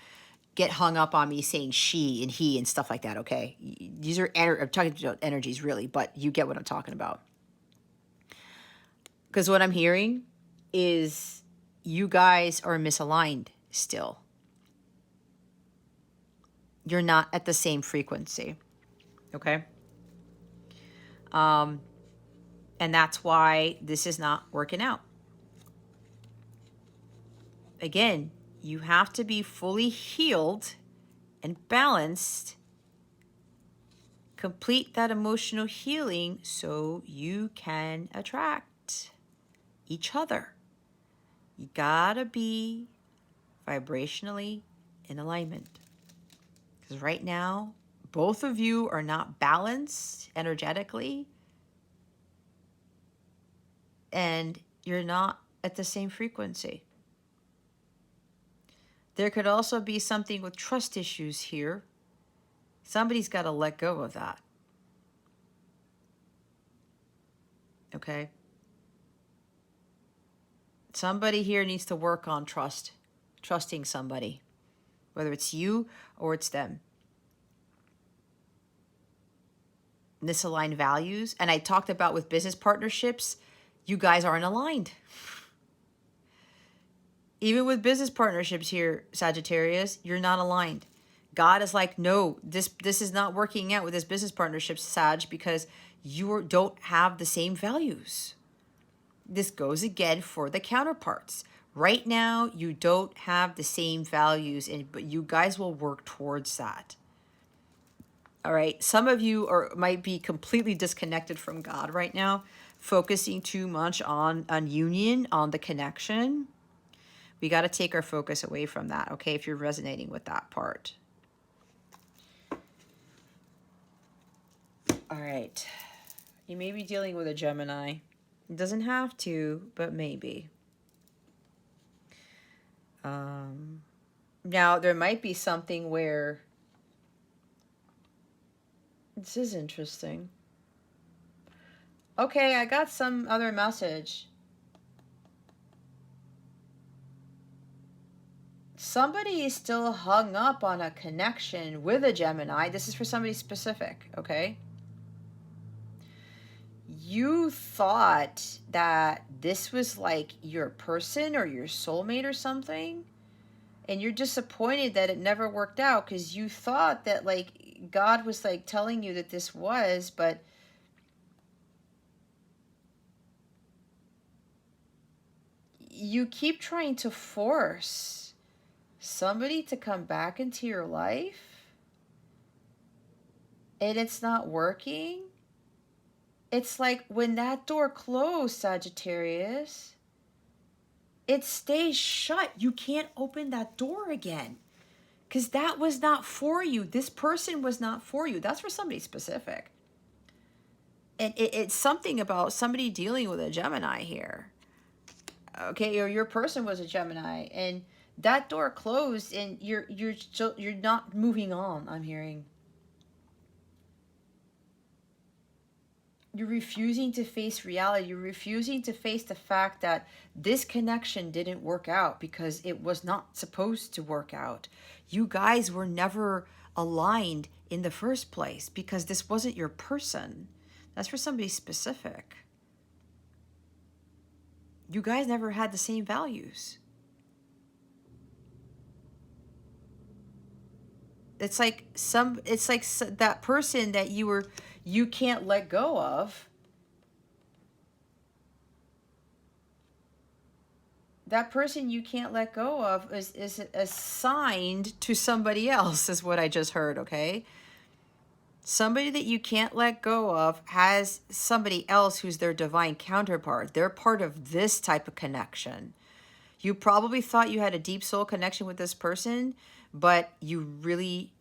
get hung up on me saying she and he and stuff like that, okay? These are, I'm talking about energies really, but you get what I'm talking about. Because what I'm hearing is you guys are misaligned still. You're not at the same frequency, okay? And that's why this is not working out. Again, you have to be fully healed and balanced. Complete that emotional healing so you can attract each other. You gotta be vibrationally in alignment. Because right now, both of you are not balanced energetically, and you're not at the same frequency. There could also be something with trust issues here. Somebody's got to let go of that. Okay? Somebody here needs to work on trust. Trusting somebody. Whether it's you or it's them. Misaligned values. And I talked about with business partnerships, you guys aren't aligned. Even with business partnerships here, Sagittarius, you're not aligned. God is like, no, this is not working out with this business partnership, Sag, because you don't have the same values. This goes again for the counterparts. Right now, you don't have the same values, but you guys will work towards that. All right. Some of you might be completely disconnected from God right now, focusing too much on union, on the connection. We got to take our focus away from that, okay, if you're resonating with that part. All right. You may be dealing with a Gemini. It doesn't have to, but maybe. Now, there might be something where... This is interesting. Okay, I got some other message. Somebody is still hung up on a connection with a Gemini. This is for somebody specific, okay? You thought that this was like your person or your soulmate or something, and you're disappointed that it never worked out because you thought that like God was like telling you that this was, but you keep trying to force somebody to come back into your life and it's not working. It's like when that door closed, Sagittarius, it stays shut. You can't open that door again. Because that was not for you. This person was not for you. That's for somebody specific. And it's something about somebody dealing with a Gemini here. Okay, or your person was a Gemini, and that door closed, and you're not moving on. I'm hearing you're refusing to face reality. You're refusing to face the fact that this connection didn't work out because it was not supposed to work out. You guys were never aligned in the first place because this wasn't your person. That's for somebody specific. You guys never had the same values. It's like that person that you can't let go of. That person you can't let go of is assigned to somebody else, is what I just heard, okay? Somebody that you can't let go of has somebody else who's their divine counterpart. They're part of this type of connection. You probably thought you had a deep soul connection with this person, but you really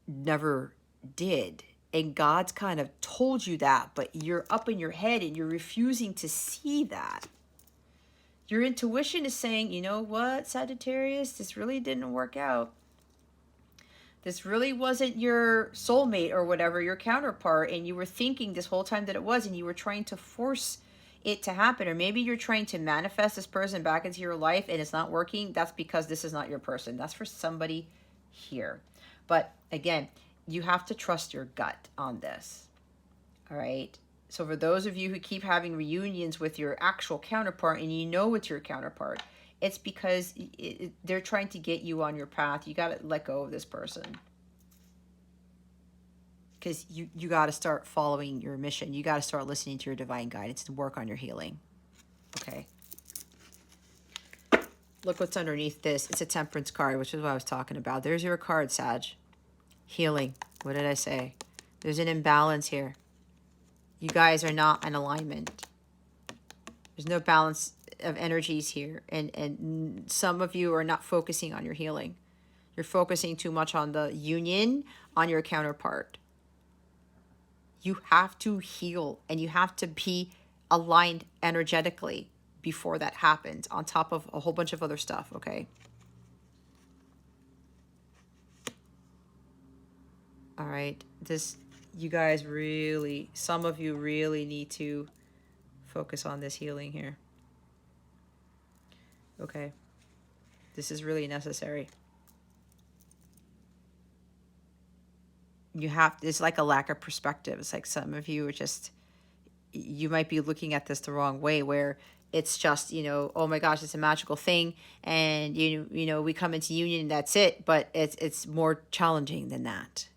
never did. And God's kind of told you that, but you're up in your head and you're refusing to see that. Your intuition is saying, you know what, Sagittarius, this really didn't work out. This really wasn't your soulmate or whatever, your counterpart, and you were thinking this whole time that it was, and you were trying to force it to happen. Or maybe you're trying to manifest this person back into your life and it's not working. That's because this is not your person. That's for somebody here. But again, you have to trust your gut on this. All right. So for those of you who keep having reunions with your actual counterpart and you know it's your counterpart, it's because they're trying to get you on your path. You got to let go of this person. Because you got to start following your mission. You got to start listening to your divine guidance and work on your healing. Okay. Look what's underneath this. It's a Temperance card, which is what I was talking about. There's your card, Sag. Healing. What did I say? There's an imbalance here. You guys are not in alignment. There's no balance of energies here. And some of you are not focusing on your healing. You're focusing too much on the union, on your counterpart. You have to heal and you have to be aligned energetically before that happens, on top of a whole bunch of other stuff, okay? All right, you guys really, some of you really need to focus on this healing here. Okay, this is really necessary. It's like a lack of perspective. It's like some of you are just, you might be looking at this the wrong way, where it's just, oh my gosh, it's a magical thing, and we come into union and that's it. But it's more challenging than that.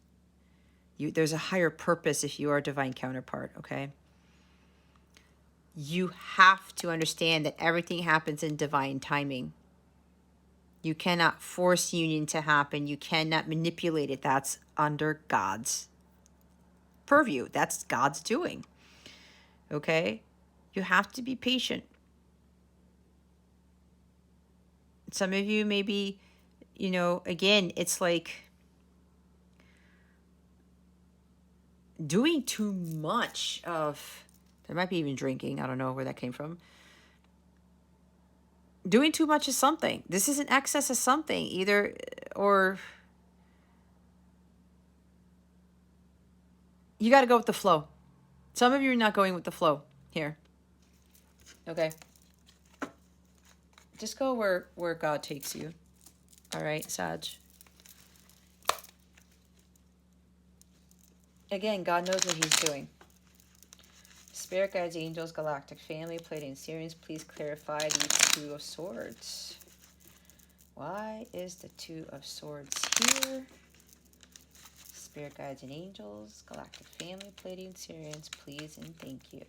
There's a higher purpose if you are a divine counterpart, okay? You have to understand that everything happens in divine timing. You cannot force union to happen. You cannot manipulate it. That's under God's purview. That's God's doing, okay? You have to be patient. Some of you maybe, again, it's like doing too much of, there might be even drinking. I don't know where that came from. Doing too much of something. This is an excess of something, either, or you got to go with the flow. Some of you are not going with the flow here. Okay. Just go where God takes you. All right, Sag. Again, God knows what he's doing. Spirit guides, angels, galactic family, Pleiadian Sirians, please clarify the Two of Swords. Why is the Two of Swords here? Spirit guides and angels, galactic family, Pleiadian Sirians, please and thank you.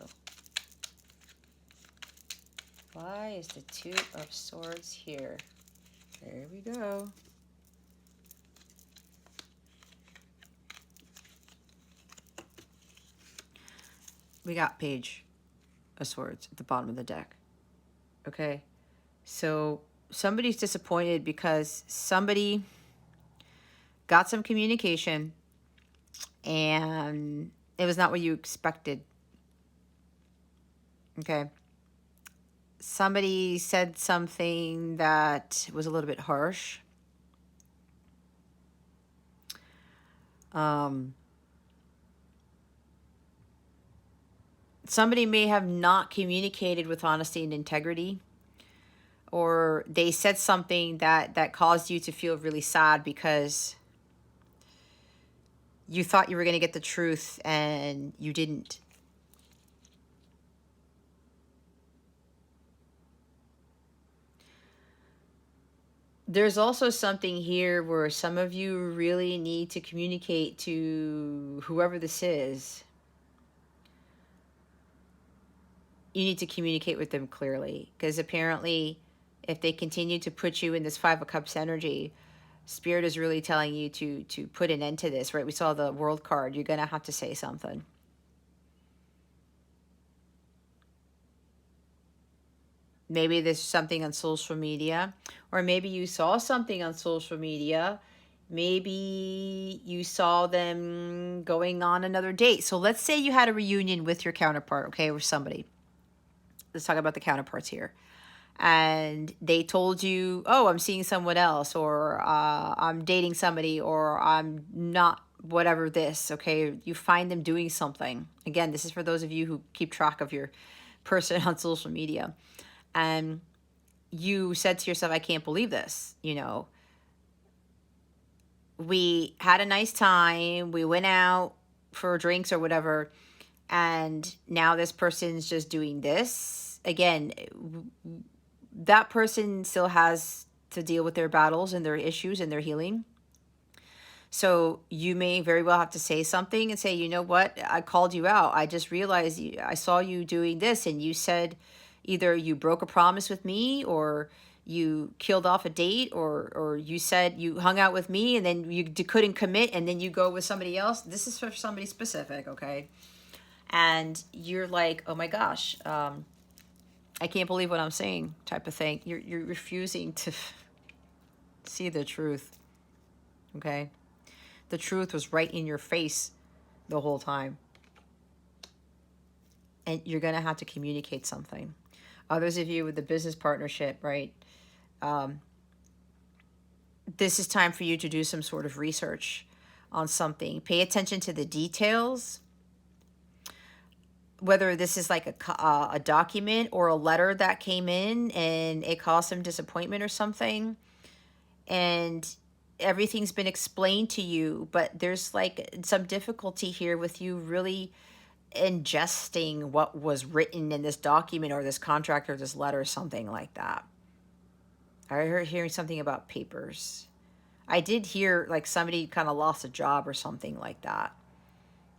Why is the Two of Swords here? There we go. We got Page of Swords at the bottom of the deck. Okay? So somebody's disappointed because somebody got some communication, and it was not what you expected. Okay. Somebody said something that was a little bit harsh. Um, Somebody may have not communicated with honesty and integrity, or they said something that caused you to feel really sad because you thought you were going to get the truth and you didn't. There's also something here where some of you really need to communicate to whoever this is. You need to communicate with them clearly, because apparently if they continue to put you in this Five of Cups energy, Spirit is really telling you to put an end to this, right? We saw the World card. You're going to have to say something. Maybe there's something on social media, or maybe you saw something on social media. Maybe you saw them going on another date. So let's say you had a reunion with your counterpart, okay, or somebody. Let's talk about the counterparts here. And they told you, oh, I'm seeing someone else, or I'm dating somebody, or I'm not, whatever this, okay? You find them doing something. Again, this is for those of you who keep track of your person on social media. And you said to yourself, I can't believe this. You know, we had a nice time, we went out for drinks or whatever, and now this person's just doing this. Again, that person still has to deal with their battles and their issues and their healing. So you may very well have to say something and say, you know what, I called you out. I just realized I saw you doing this, and you said either you broke a promise with me, or you killed off a date, or you said you hung out with me and then you couldn't commit and then you go with somebody else. This is for somebody specific, okay? And you're like, oh my gosh, I can't believe what I'm saying, type of thing. You're refusing to see the truth, okay? The truth was right in your face the whole time. And you're going to have to communicate something. Others of you with the business partnership, right? This is time for you to do some sort of research on something. Pay attention to the details. Whether this is like a document or a letter that came in and it caused some disappointment or something, and everything's been explained to you, but there's like some difficulty here with you really ingesting what was written in this document or this contract or this letter or something like that. I heard hearing something about papers. I did hear like somebody kind of lost a job or something like that.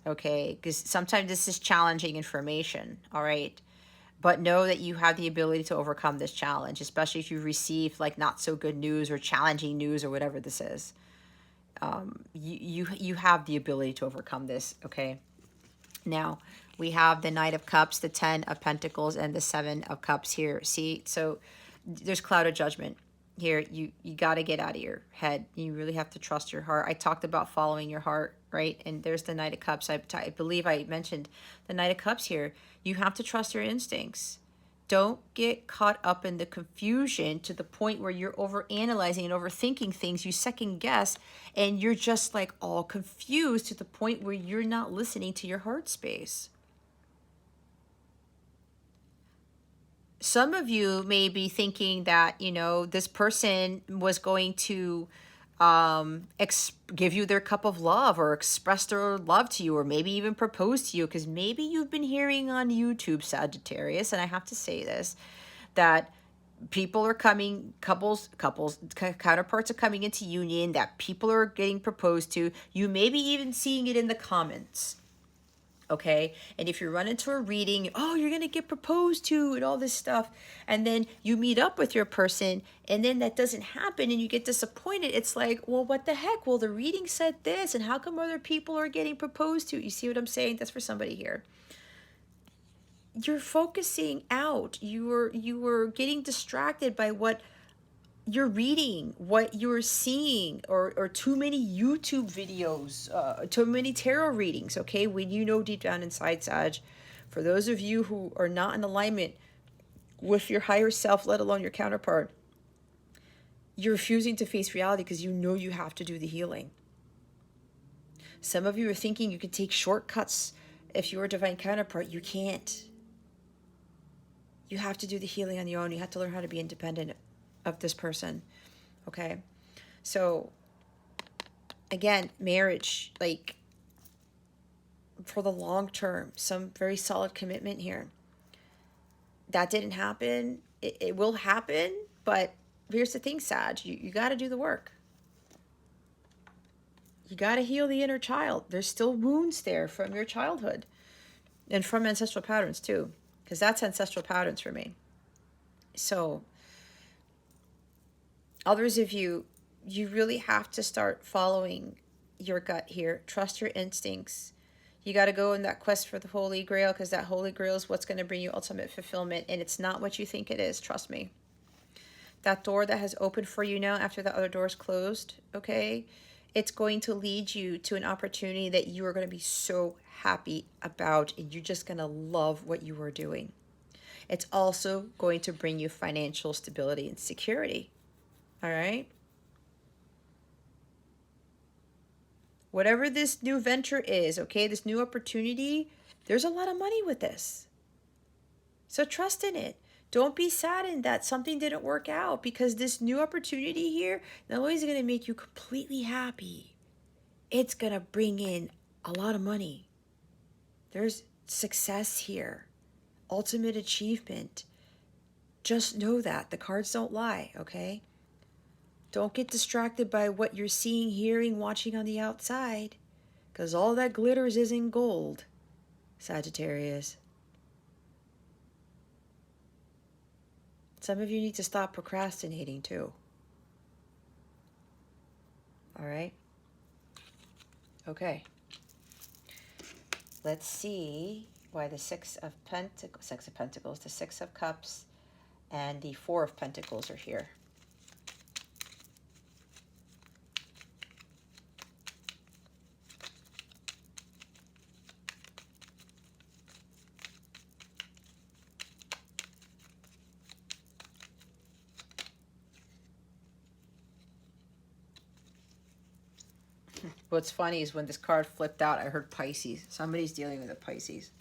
Okay, because sometimes this is challenging information, all right? But know that you have the ability to overcome this challenge, especially if you receive like not so good news or challenging news or whatever this is. You have the ability to overcome this, okay? Now, we have the Knight of Cups, the 10 of Pentacles, and the 7 of Cups here. See, so there's cloud of judgment here. You got to get out of your head. You really have to trust your heart. I talked about following your heart, right? And there's the Knight of Cups. I believe I mentioned the Knight of Cups here. You have to trust your instincts. Don't get caught up in the confusion to the point where you're overanalyzing and overthinking things. You second guess and you're just like all confused to the point where you're not listening to your heart space. Some of you may be thinking that, you know, this person was going to give you their cup of love or express their love to you, or maybe even propose to you, because maybe you've been hearing on YouTube, Sagittarius, and I have to say this, that people are coming, counterparts are coming into union, that people are getting proposed to. You may be even seeing it in the comments. Okay, and if you run into a reading, oh, you're gonna get proposed to and all this stuff, and then you meet up with your person and then that doesn't happen and you get disappointed, it's like, well, what the heck? Well, the reading said this, and how come other people are getting proposed to? You see what I'm saying? That's for somebody here. You're focusing out. You were getting distracted by what you're reading, what you're seeing, or too many YouTube videos, too many tarot readings, okay? When you know deep down inside, Sag, for those of you who are not in alignment with your higher self, let alone your counterpart, you're refusing to face reality because you know you have to do the healing. Some of you are thinking you could take shortcuts if you're a divine counterpart. You can't. You have to do the healing on your own. You have to learn how to be independent of this person, okay? So, again, marriage, like, for the long term, some very solid commitment here. That didn't happen. It will happen, but here's the thing, Sag. You got to do the work. You got to heal the inner child. There's still wounds there from your childhood and from ancestral patterns too, because that's ancestral patterns for me. So others of you, you really have to start following your gut here. Trust your instincts. You got to go in that quest for the Holy Grail, because that Holy Grail is what's going to bring you ultimate fulfillment, and it's not what you think it is. Trust me. That door that has opened for you now after the other door's closed, okay, it's going to lead you to an opportunity that you are going to be so happy about, and you're just going to love what you are doing. It's also going to bring you financial stability and security. All right? Whatever this new venture is, okay, this new opportunity, there's a lot of money with this. So trust in it. Don't be saddened that something didn't work out, because this new opportunity here not only is it going to make you completely happy, it's going to bring in a lot of money. There's success here, ultimate achievement. Just know that. The cards don't lie, okay? Don't get distracted by what you're seeing, hearing, watching on the outside, because all that glitters isn't gold, Sagittarius. Some of you need to stop procrastinating too. All right? Okay. Let's see why the Six of Pentacles, the Six of Cups, and the Four of Pentacles are here. What's funny is when this card flipped out, I heard Pisces. Somebody's dealing with a Pisces.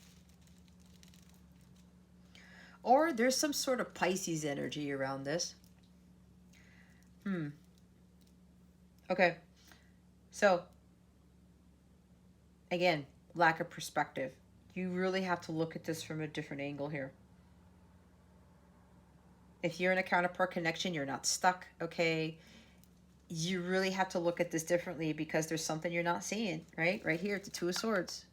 Or there's some sort of Pisces energy around this. Okay. So, again, lack of perspective. You really have to look at this from a different angle here. If you're in a counterpart connection, you're not stuck, okay? You really have to look at this differently, because there's something you're not seeing, right? Right here, the Two of Swords.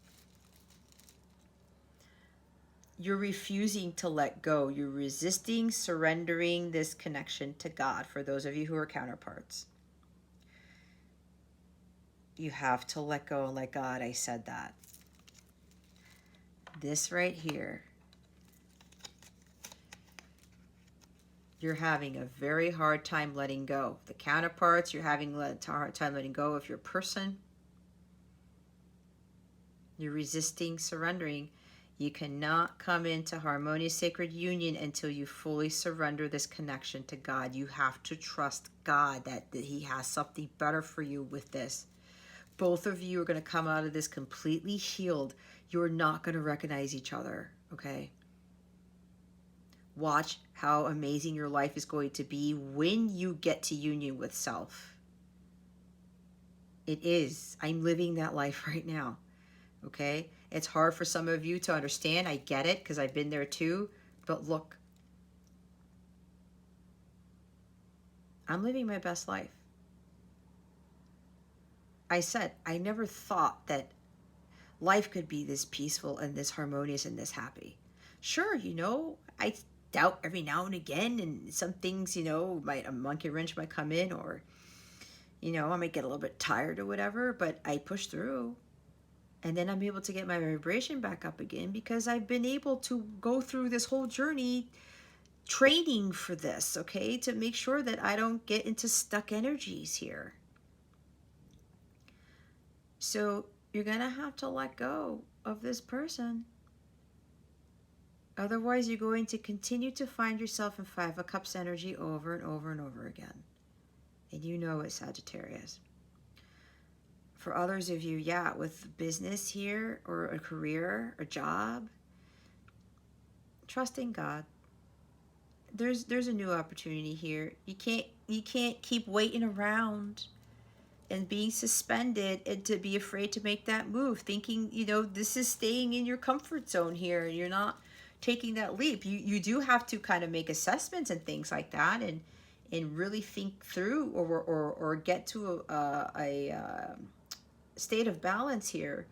You're refusing to let go. You're resisting surrendering this connection to God, for those of you who are counterparts. You have to let go and let God. I said that. This right here. You're having a very hard time letting go. The counterparts, you're having a hard time letting go of your person. You're resisting surrendering. You cannot come into harmonious sacred union until you fully surrender this connection to God. You have to trust God that He has something better for you with this. Both of you are going to come out of this completely healed. You're not going to recognize each other, okay? Watch how amazing your life is going to be when you get to union with self. It is. I'm living that life right now, okay? It's hard for some of you to understand. I get it, because I've been there too. But look, I'm living my best life. I said, I never thought that life could be this peaceful and this harmonious and this happy. Sure, I doubt every now and again, and some things, a monkey wrench might come in, or, I might get a little bit tired or whatever, but I push through. And then I'm able to get my vibration back up again, because I've been able to go through this whole journey training for this, okay, to make sure that I don't get into stuck energies here. So you're going to have to let go of this person. Otherwise, you're going to continue to find yourself in Five of Cups energy over and over and over again. And you know it, Sagittarius. For others of you, yeah, with business here or a career, a job, trusting God. There's a new opportunity here. You can't keep waiting around and being suspended and to be afraid to make that move, thinking, this is staying in your comfort zone here and you're not taking that leap. You do have to kind of make assessments and things like that, and really think through or get to a state of balance here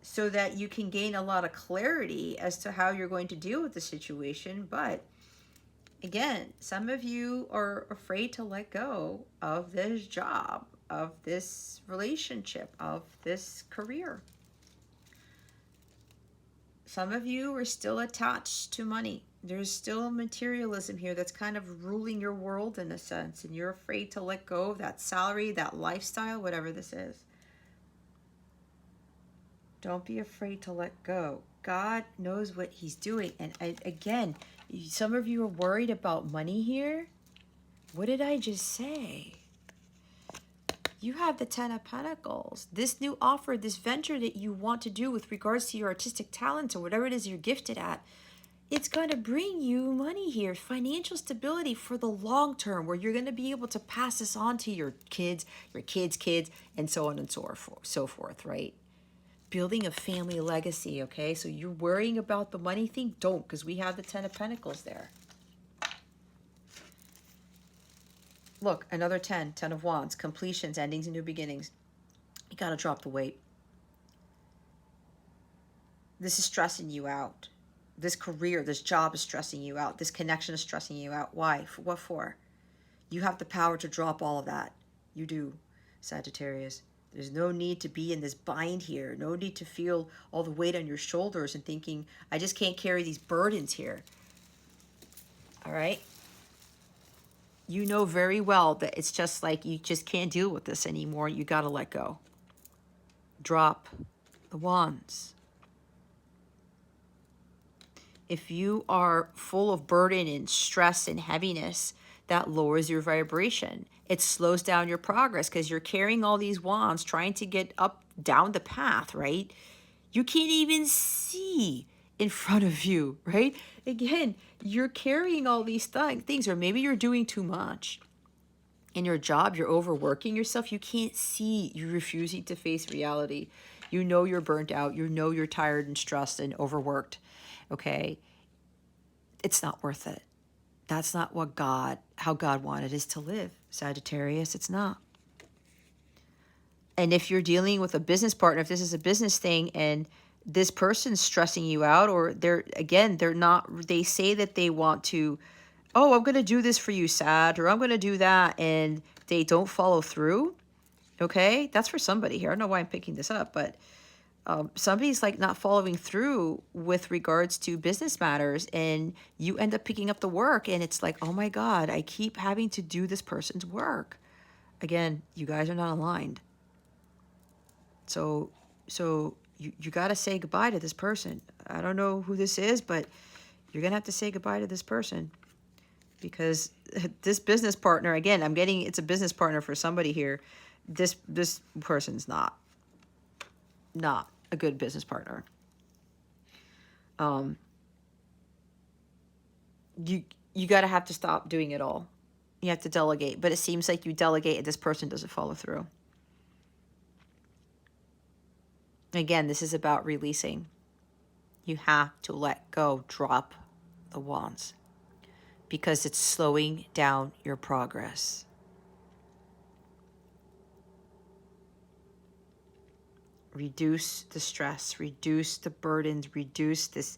so that you can gain a lot of clarity as to how you're going to deal with the situation. But again, some of you are afraid to let go of this job, of this relationship, of this career. Some of you are still attached to money. There's still materialism here that's kind of ruling your world in a sense, and you're afraid to let go of that salary, that lifestyle, whatever this is. Don't be afraid to let go. God knows what he's doing. And again, some of you are worried about money here. What did I just say? You have the Ten of Pentacles. This new offer, this venture that you want to do with regards to your artistic talents or whatever it is you're gifted at, it's going to bring you money here, financial stability for the long term, where you're going to be able to pass this on to your kids, kids, and so on and so forth, right? Building a family legacy, okay? So you're worrying about the money thing? Don't, because we have the Ten of Pentacles there. Look, another 10 of Wands, completions, endings, and new beginnings. You got to drop the weight. This is stressing you out. This career, this job is stressing you out. This connection is stressing you out. Why? For what for? You have the power to drop all of that. You do, Sagittarius. There's no need to be in this bind here. No need to feel all the weight on your shoulders and thinking, I just can't carry these burdens here. All right? You know very well that it's just like you just can't deal with this anymore. You got to let go. Drop the wands. If you are full of burden and stress and heaviness, that lowers your vibration. It slows down your progress because you're carrying all these wands trying to get up, down the path, right? You can't even see in front of you, right? Again, you're carrying all these things, or maybe you're doing too much. In your job, you're overworking yourself. You can't see. You're refusing to face reality. You know you're burnt out. You know you're tired and stressed and overworked, okay? It's not worth it. That's not how God wanted us to live, Sagittarius. It's not. And if you're dealing with a business partner, if this is a business thing and this person's stressing you out, or they say that they want to, oh, I'm going to do this for you, Sag, or I'm going to do that, and they don't follow through, okay? That's for somebody here. I don't know why I'm picking this up, but somebody's like not following through with regards to business matters, and you end up picking up the work, and it's like, oh my God, I keep having to do this person's work. Again, you guys are not aligned. So you got to say goodbye to this person. I don't know who this is, but you're going to have to say goodbye to this person, because this business partner, again, it's a business partner for somebody here. This person's not a good business partner. You got to have to stop doing it all. You have to delegate, but it seems like you delegate and this person doesn't follow through. Again, this is about releasing. You have to let go, drop the wands, because it's slowing down your progress. Reduce the stress, reduce the burdens, reduce this.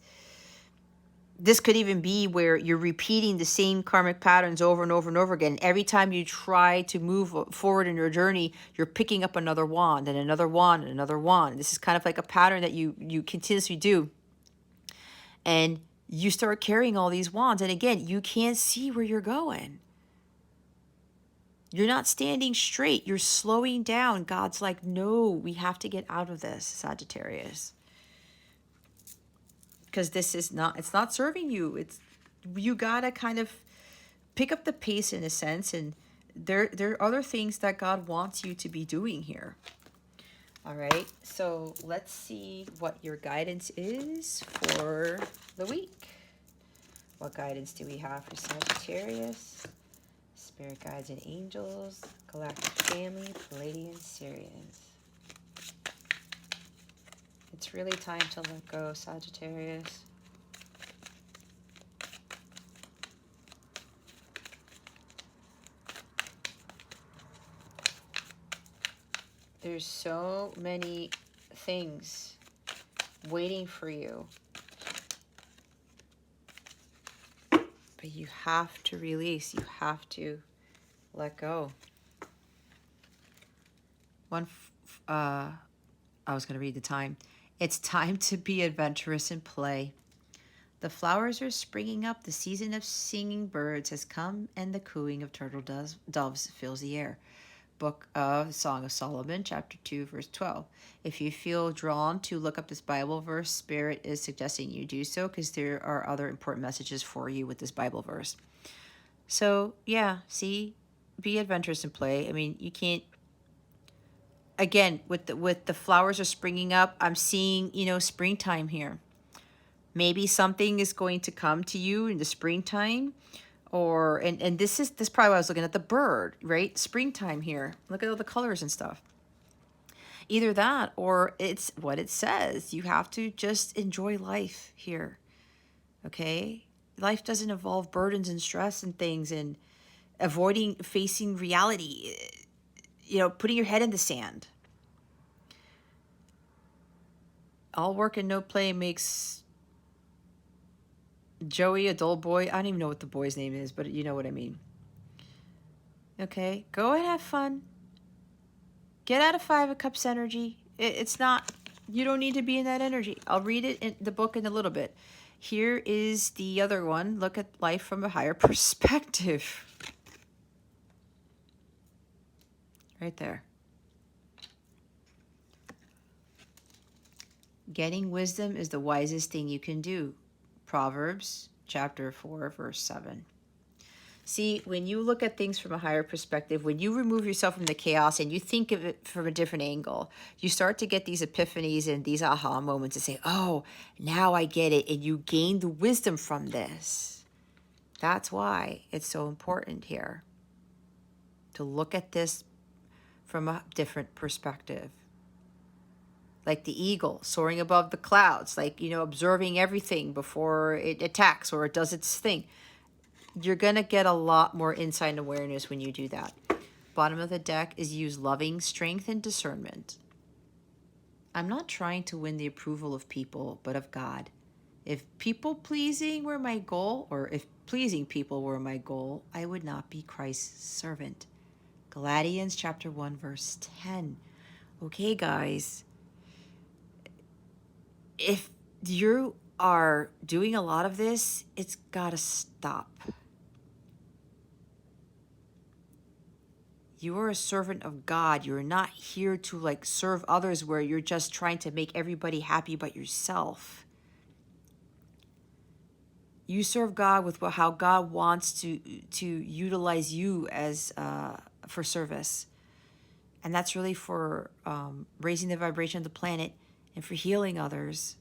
This could even be where you're repeating the same karmic patterns over and over and over again. Every time you try to move forward in your journey, you're picking up another wand and another wand and another wand. This is kind of like a pattern that you continuously do. And you start carrying all these wands. And again, you can't see where you're going. You're not standing straight. You're slowing down. God's like, no, we have to get out of this, Sagittarius. Because this is not, it's not serving you. You gotta kind of pick up the pace in a sense. And there are other things that God wants you to be doing here. All right, so let's see what your guidance is for the week. What guidance do we have for Sagittarius? Spirit guides and angels, galactic family, Palladian, Sirius. It's really time to let go, Sagittarius. There's so many things waiting for you. But you have to release. You have to let go. I was going to read the time. It's time to be adventurous and play. The flowers are springing up. The season of singing birds has come, and the cooing of turtle doves fills the air. Book of Song of Solomon, chapter 2, verse 12. If you feel drawn to look up this Bible verse, Spirit is suggesting you do so because there are other important messages for you with this Bible verse. So, yeah, see, be adventurous and play. I mean, you can't, again, with the flowers are springing up, I'm seeing, springtime here. Maybe something is going to come to you in the springtime. And this probably why I was looking at the bird, right? Springtime here. Look at all the colors and stuff. Either that or it's what it says. You have to just enjoy life here. Okay? Life doesn't involve burdens and stress and things and avoiding facing reality. Putting your head in the sand. All work and no play makes Joey a dull boy. I don't even know what the boy's name is, but you know what I mean. Okay, go and have fun. Get out of Five of Cups energy. It's not, you don't need to be in that energy. I'll read it in the book in a little bit. Here is the other one. Look at life from a higher perspective. Right there. Getting wisdom is the wisest thing you can do. Proverbs chapter 4, verse 7. See, when you look at things from a higher perspective, when you remove yourself from the chaos and you think of it from a different angle, you start to get these epiphanies and these aha moments and say, oh, now I get it. And you gain the wisdom from this. That's why it's so important here to look at this from a different perspective. Like the eagle soaring above the clouds, like, observing everything before it attacks or it does its thing. You're going to get a lot more insight and awareness when you do that. Bottom of the deck is use loving strength and discernment. I'm not trying to win the approval of people, but of God. If people pleasing were my goal, or if pleasing people were my goal, I would not be Christ's servant. Galatians chapter 1, verse 10. Okay, guys. If you are doing a lot of this, it's got to stop. You are a servant of God. You're not here to serve others where you're just trying to make everybody happy but yourself. You serve God with how God wants to utilize you as for service. And that's really for raising the vibration of the planet and for healing others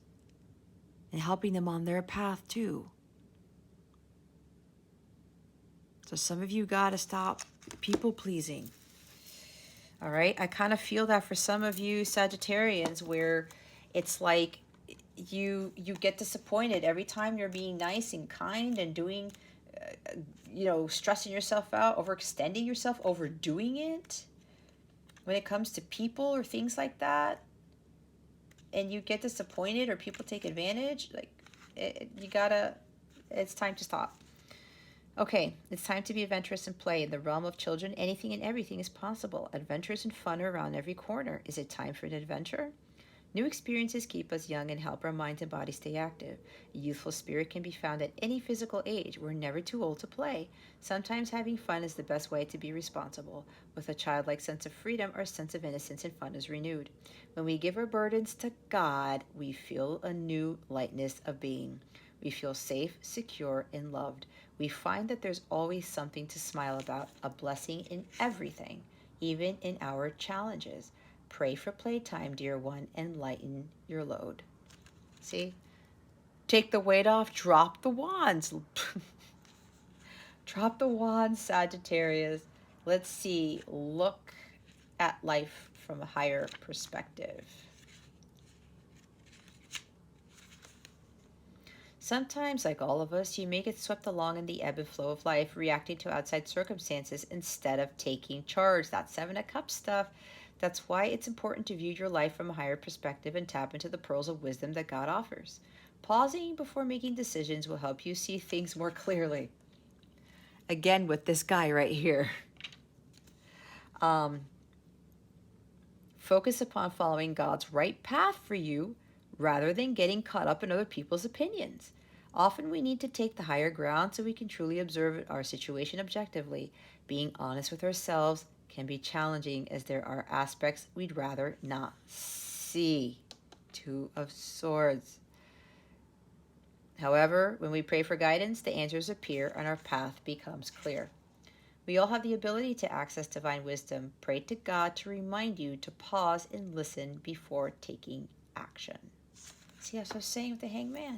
and helping them on their path too. So some of you got to stop people pleasing. All right. I kind of feel that for some of you Sagittarians where it's like you get disappointed every time you're being nice and kind and doing, stressing yourself out, overextending yourself, overdoing it when it comes to people or things like that. And you get disappointed or people take advantage. It's time to stop. Okay, it's time to be adventurous and play. In the realm of children, anything and everything is possible. Adventures and fun are around every corner. Is it time for an adventure? New experiences keep us young and help our minds and bodies stay active. A youthful spirit can be found at any physical age. We're never too old to play. Sometimes having fun is the best way to be responsible. With a childlike sense of freedom, our sense of innocence and fun is renewed. When we give our burdens to God, we feel a new lightness of being. We feel safe, secure, and loved. We find that there's always something to smile about, a blessing in everything, even in our challenges. Pray for playtime, dear one, and lighten your load. See? Take the weight off, drop the wands. Drop the wands, Sagittarius. Let's see. Look at life from a higher perspective. Sometimes, like all of us, you may get swept along in the ebb and flow of life, reacting to outside circumstances instead of taking charge. That Seven of Cups stuff. That's why it's important to view your life from a higher perspective and tap into the pearls of wisdom that God offers. Pausing before making decisions will help you see things more clearly. Again, with this guy right here. Focus upon following God's right path for you rather than getting caught up in other people's opinions. Often we need to take the higher ground so we can truly observe our situation objectively. Being honest with ourselves can be challenging as there are aspects we'd rather not see. Two of Swords. However, when we pray for guidance, the answers appear and our path becomes clear. We all have the ability to access divine wisdom. Pray to God to remind you to pause and listen before taking action. See, as I was saying with the Hangman.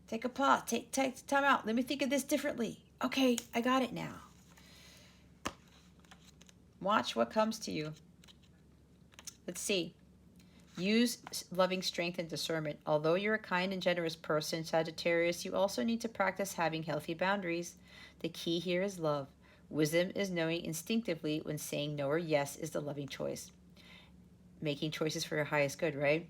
Take a pause. Take time out. Let me think of this differently. Okay, I got it now. Watch what comes to you. Let's see. Use loving strength and discernment. Although you're a kind and generous person, Sagittarius, you also need to practice having healthy boundaries. The key here is love. Wisdom is knowing instinctively when saying no or yes is the loving choice. Making choices for your highest good, right?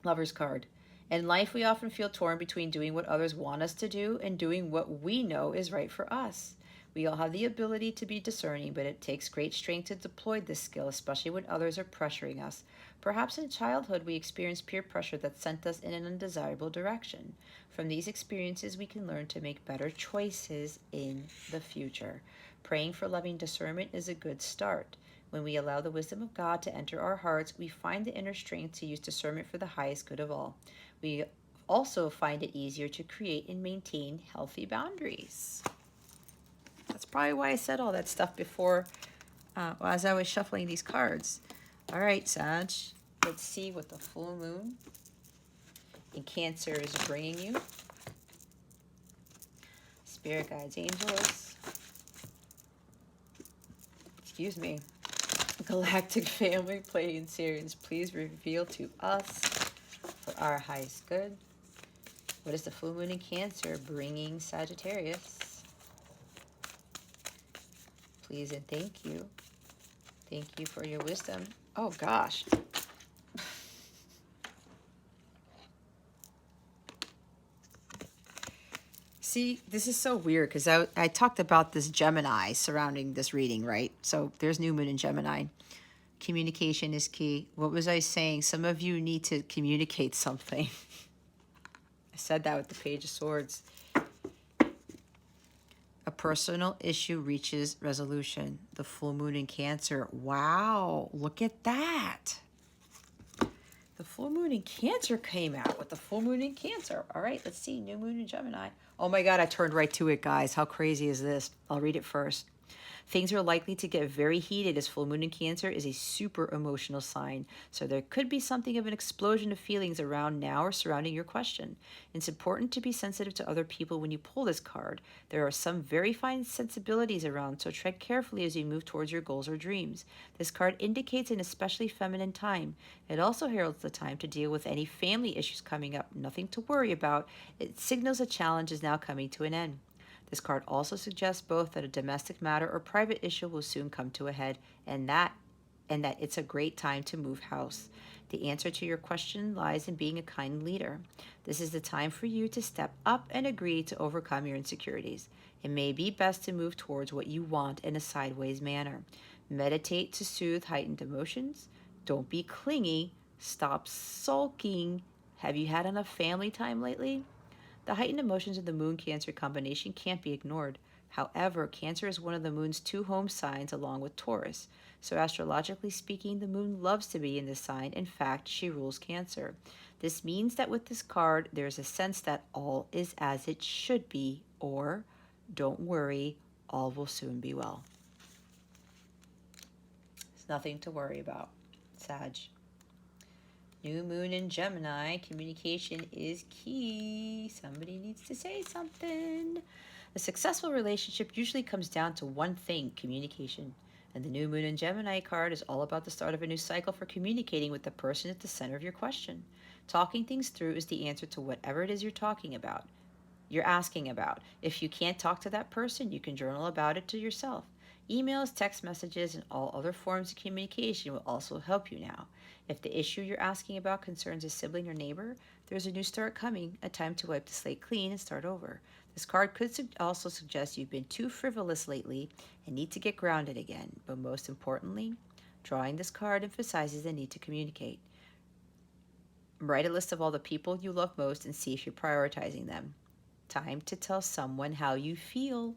Lover's card. In life, we often feel torn between doing what others want us to do and doing what we know is right for us. We all have the ability to be discerning, but it takes great strength to deploy this skill, especially when others are pressuring us. Perhaps in childhood we experienced peer pressure that sent us in an undesirable direction. From these experiences, we can learn to make better choices in the future. Praying for loving discernment is a good start. When we allow the wisdom of God to enter our hearts, we find the inner strength to use discernment for the highest good of all. We also find it easier to create and maintain healthy boundaries. That's probably why I said all that stuff before as I was shuffling these cards. All right, Sag, let's see what the full moon in Cancer is bringing you. Spirit guides, angels. Excuse me. Galactic family playing series, please reveal to us for our highest good. What is the full moon in Cancer bringing Sagittarius? Please and thank you. Thank you for your wisdom. Oh gosh. See, this is so weird because I talked about this Gemini surrounding this reading, right? So there's new moon in Gemini. Communication is key. What was I saying? Some of you need to communicate something. I said that with the Page of Swords. A personal issue reaches resolution. The full moon in Cancer. Wow, look at that. The full moon in Cancer came out with the full moon in Cancer. All right, let's see. New moon in Gemini. Oh my God, I turned right to it, guys. How crazy is this? I'll read it first. Things are likely to get very heated as full moon in Cancer is a super emotional sign. So there could be something of an explosion of feelings around now or surrounding your question. It's important to be sensitive to other people when you pull this card. There are some very fine sensibilities around, so tread carefully as you move towards your goals or dreams. This card indicates an especially feminine time. It also heralds the time to deal with any family issues coming up. Nothing to worry about. It signals a challenge is now coming to an end. This card also suggests both that a domestic matter or private issue will soon come to a head, and that it's a great time to move house. The answer to your question lies in being a kind leader. This is the time for you to step up and agree to overcome your insecurities. It may be best to move towards what you want in a sideways manner. Meditate to soothe heightened emotions. Don't be clingy. Stop sulking. Have you had enough family time lately? The heightened emotions of the Moon Cancer combination can't be ignored. However, Cancer is one of the Moon's two home signs along with Taurus. So, astrologically speaking, the Moon loves to be in this sign. In fact, she rules Cancer. This means that with this card, there's a sense that all is as it should be, or don't worry, all will soon be well. There's nothing to worry about, Sag. New moon in Gemini, communication is key. Somebody needs to say something. A successful relationship usually comes down to one thing, communication. And the new moon in Gemini card is all about the start of a new cycle for communicating with the person at the center of your question. Talking things through is the answer to whatever it is you're asking about. If you can't talk to that person, you can journal about it to yourself. Emails, text messages, and all other forms of communication will also help you now. If the issue you're asking about concerns a sibling or neighbor, there's a new start coming, a time to wipe the slate clean and start over. This card could also suggest you've been too frivolous lately and need to get grounded again. But most importantly, drawing this card emphasizes the need to communicate. Write a list of all the people you love most and see if you're prioritizing them. Time to tell someone how you feel.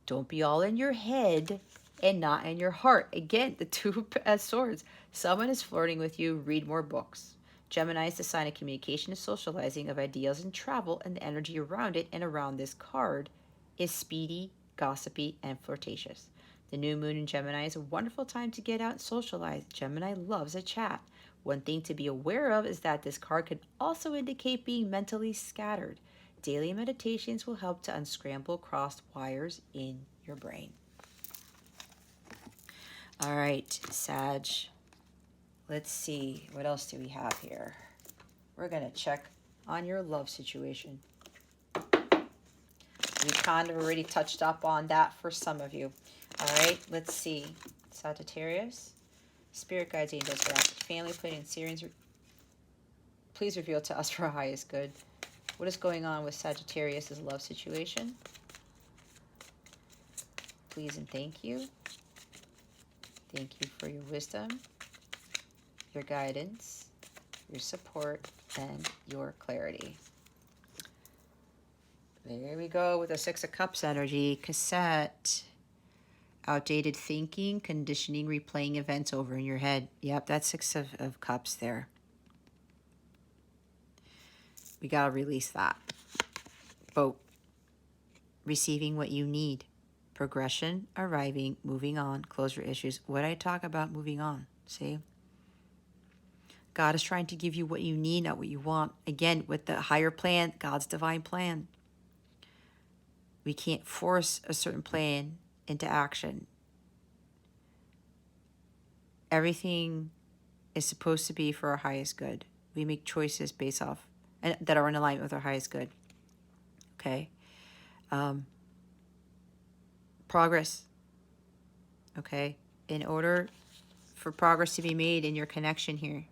Don't be all in your head and not in your heart. Again, the two of swords. Someone is flirting with you. Read more books. Gemini is the sign of communication and socializing, of ideas and travel, and the energy around it and around this card is speedy, gossipy, and flirtatious. The new moon in Gemini is a wonderful time to get out and socialize. Gemini loves a chat. One thing to be aware of is that this card could also indicate being mentally scattered. Daily meditations will help to unscramble crossed wires in your brain. All right, Sag. Let's see. What else do we have here? We're going to check on your love situation. We kind of already touched up on that for some of you. All right, let's see. Sagittarius. Spirit guides, angels, galactic family, planning series. Please reveal to us for our highest good. What is going on with Sagittarius' love situation? Please and thank you. Thank you for your wisdom, your guidance, your support, and your clarity. There we go with the Six of Cups energy. Cassette. Outdated thinking, conditioning, replaying events over in your head. Yep, that's Six of Cups there. We got to release that. Boat. Receiving what you need. Progression, arriving, moving on, close your issues. What I talk about, moving on. See? God is trying to give you what you need, not what you want. Again, with the higher plan, God's divine plan. We can't force a certain plan into action. Everything is supposed to be for our highest good. We make choices based off and that are in alignment with our highest good. Okay? Progress. Okay? In order for progress to be made in your connection here,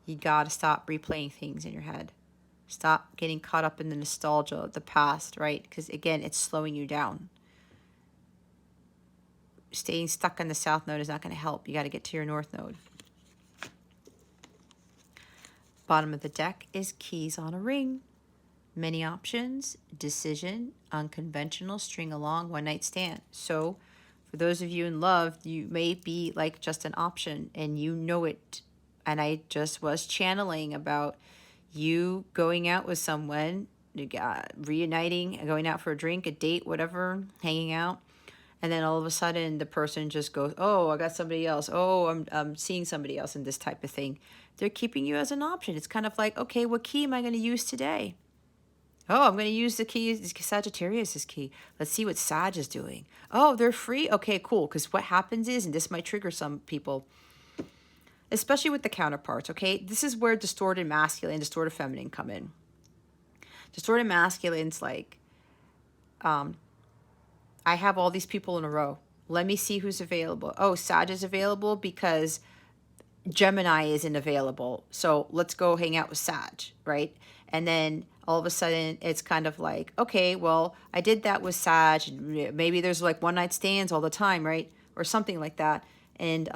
you got to stop replaying things in your head. Stop getting caught up in the nostalgia of the past, right? Because, again, it's slowing you down. Staying stuck on the south node is not going to help. You got to get to your north node. Bottom of the deck is keys on a ring. Many options, decision, unconventional, string along, one night stand. So for those of you in love, you may be like just an option and you know it. And I just was channeling about you going out with someone, reuniting, going out for a drink, a date, whatever, hanging out. And then all of a sudden the person just goes, oh, I got somebody else. Oh, I'm seeing somebody else, and this type of thing. They're keeping you as an option. It's kind of like, okay, what key am I going to use today? Oh, I'm going to use the key, Sagittarius' key. Let's see what Sag is doing. Oh, they're free? Okay, cool. Because what happens is, and this might trigger some people, especially with the counterparts, okay? This is where distorted masculine and distorted feminine come in. Distorted masculine's like, I have all these people in a row. Let me see who's available. Oh, Sag is available because Gemini isn't available. So let's go hang out with Sag, right? And then all of a sudden it's kind of like, okay, well, I did that with Sag. Maybe there's like one night stands all the time, right? Or something like that. And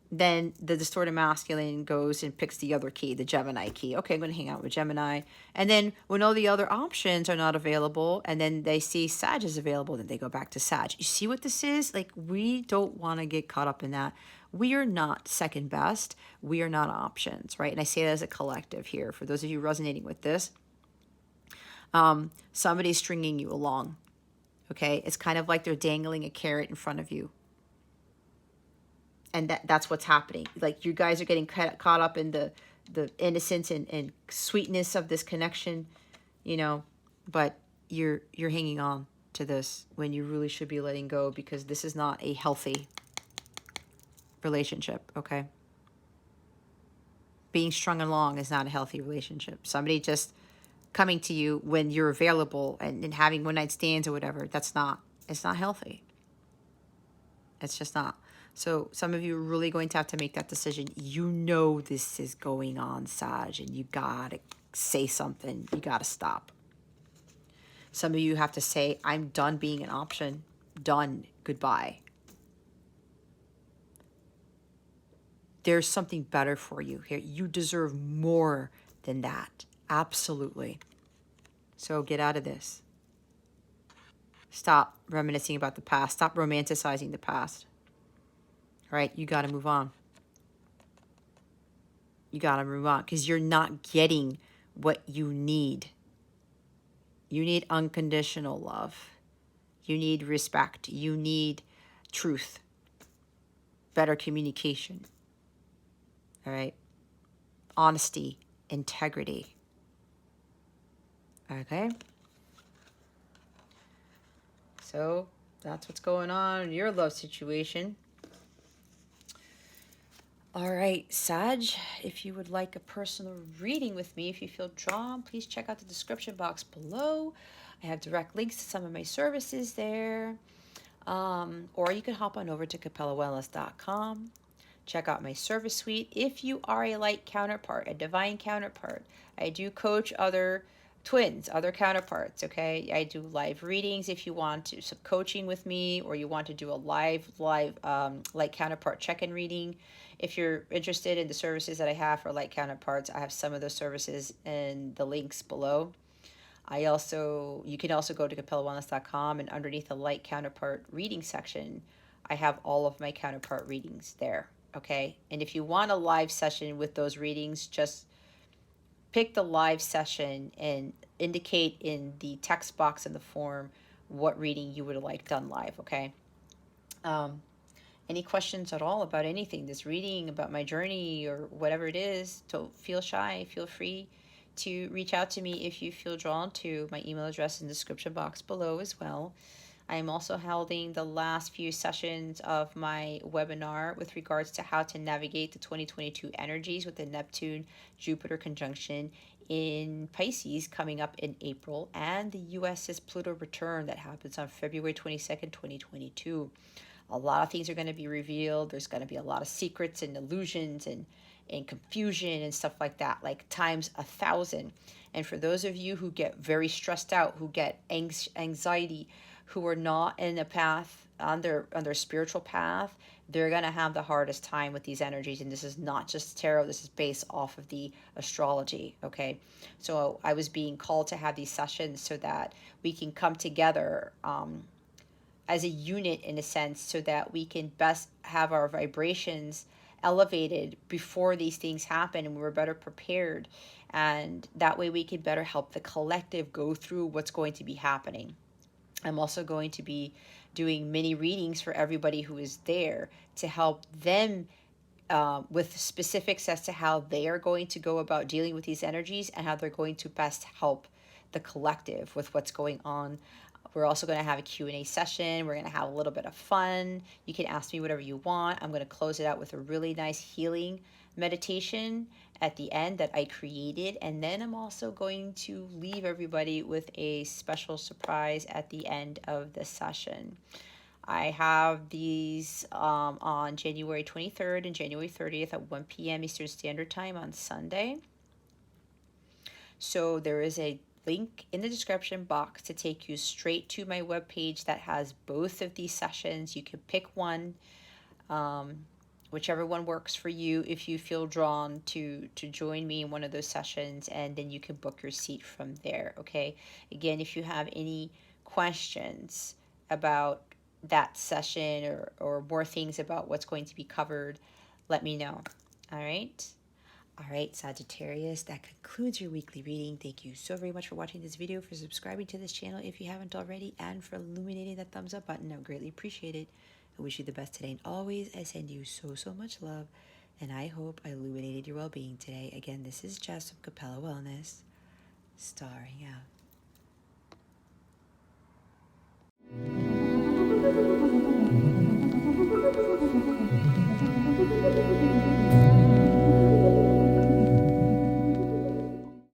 then the distorted masculine goes and picks the other key, the Gemini key. Okay, I'm going to hang out with Gemini. And then when all the other options are not available, and then they see Sag is available, then they go back to Sag. You see what this is? Like, we don't want to get caught up in that. We are not second best. We are not options, right? And I say that as a collective here. For those of you resonating with this, somebody's stringing you along, okay? It's kind of like they're dangling a carrot in front of you. And that's what's happening. Like, you guys are getting caught up in the innocence and sweetness of this connection, you know, but you're hanging on to this when you really should be letting go, because this is not a healthy relationship, okay? Being strung along is not a healthy relationship. Somebody just coming to you when you're available and having one night stands or whatever, it's not healthy. It's just not. So some of you are really going to have to make that decision. You know this is going on, Sag, and you got to say something. You got to stop. Some of you have to say, I'm done being an option. Done. Goodbye. There's something better for you here. You deserve more than that. Absolutely. So get out of this. Stop reminiscing about the past. Stop romanticizing the past. All right? You got to move on. You got to move on, because you're not getting what you need. You need unconditional love. You need respect. You need truth. Better communication. All right? Honesty. Integrity. Okay? So that's what's going on in your love situation. All right, Sag, if you would like a personal reading with me, if you feel drawn, please check out the description box below. I have direct links to some of my services there. Or you can hop on over to capellawellness.com. Check out my service suite. If you are a light counterpart, a divine counterpart, I do coach other twins, other counterparts, okay? I do live readings if you want to, some coaching with me, or you want to do a live light counterpart check-in reading. If you're interested in the services that I have for light counterparts, I have some of those services in the links below. You can also go to capellawellness.com, and underneath the light counterpart reading section, I have all of my counterpart readings there, okay? And if you want a live session with those readings, just pick the live session and indicate in the text box in the form what reading you would like done live, okay? Any questions at all about anything, this reading, about my journey, or whatever it is, don't feel shy. Feel free to reach out to me if you feel drawn to. My email address in the description box below as well. I am also holding the last few sessions of my webinar with regards to how to navigate the 2022 energies with the Neptune-Jupiter conjunction in Pisces coming up in April, and the US's Pluto return that happens on February 22nd, 2022. A lot of things are going to be revealed. There's going to be a lot of secrets and illusions and confusion and stuff like that, like times 1,000. And for those of you who get very stressed out, who get anxiety, who are not in a path, on their spiritual path, they're going to have the hardest time with these energies. And this is not just tarot. This is based off of the astrology, okay? So I was being called to have these sessions so that we can come together as a unit, in a sense, so that we can best have our vibrations elevated before these things happen, and we're better prepared. And that way we can better help the collective go through what's going to be happening. I'm also going to be doing mini readings for everybody who is there to help them with specifics as to how they are going to go about dealing with these energies and how they're going to best help the collective with what's going on. We're also going to have a Q&A session. We're going to have a little bit of fun. You can ask me whatever you want. I'm going to close it out with a really nice healing meditation at the end that I created. And then I'm also going to leave everybody with a special surprise at the end of the session. I have these on January 23rd and January 30th at 1 p.m. Eastern Standard Time on Sunday. So there is a link in the description box to take you straight to my webpage that has both of these sessions. You can pick one. whichever one works for you, if you feel drawn to join me in one of those sessions, and then you can book your seat from there. Okay, again, if you have any questions about that session, or more things about what's going to be covered, let me know. All right, Sagittarius, that concludes your weekly reading. Thank you so very much for watching this video, for subscribing to this channel if you haven't already, and for illuminating that thumbs up button. I would greatly appreciate it. I wish you the best today and always. I send you so much love, and I hope I illuminated your well-being today. Again, this is Jess from Capella Wellness, starring out.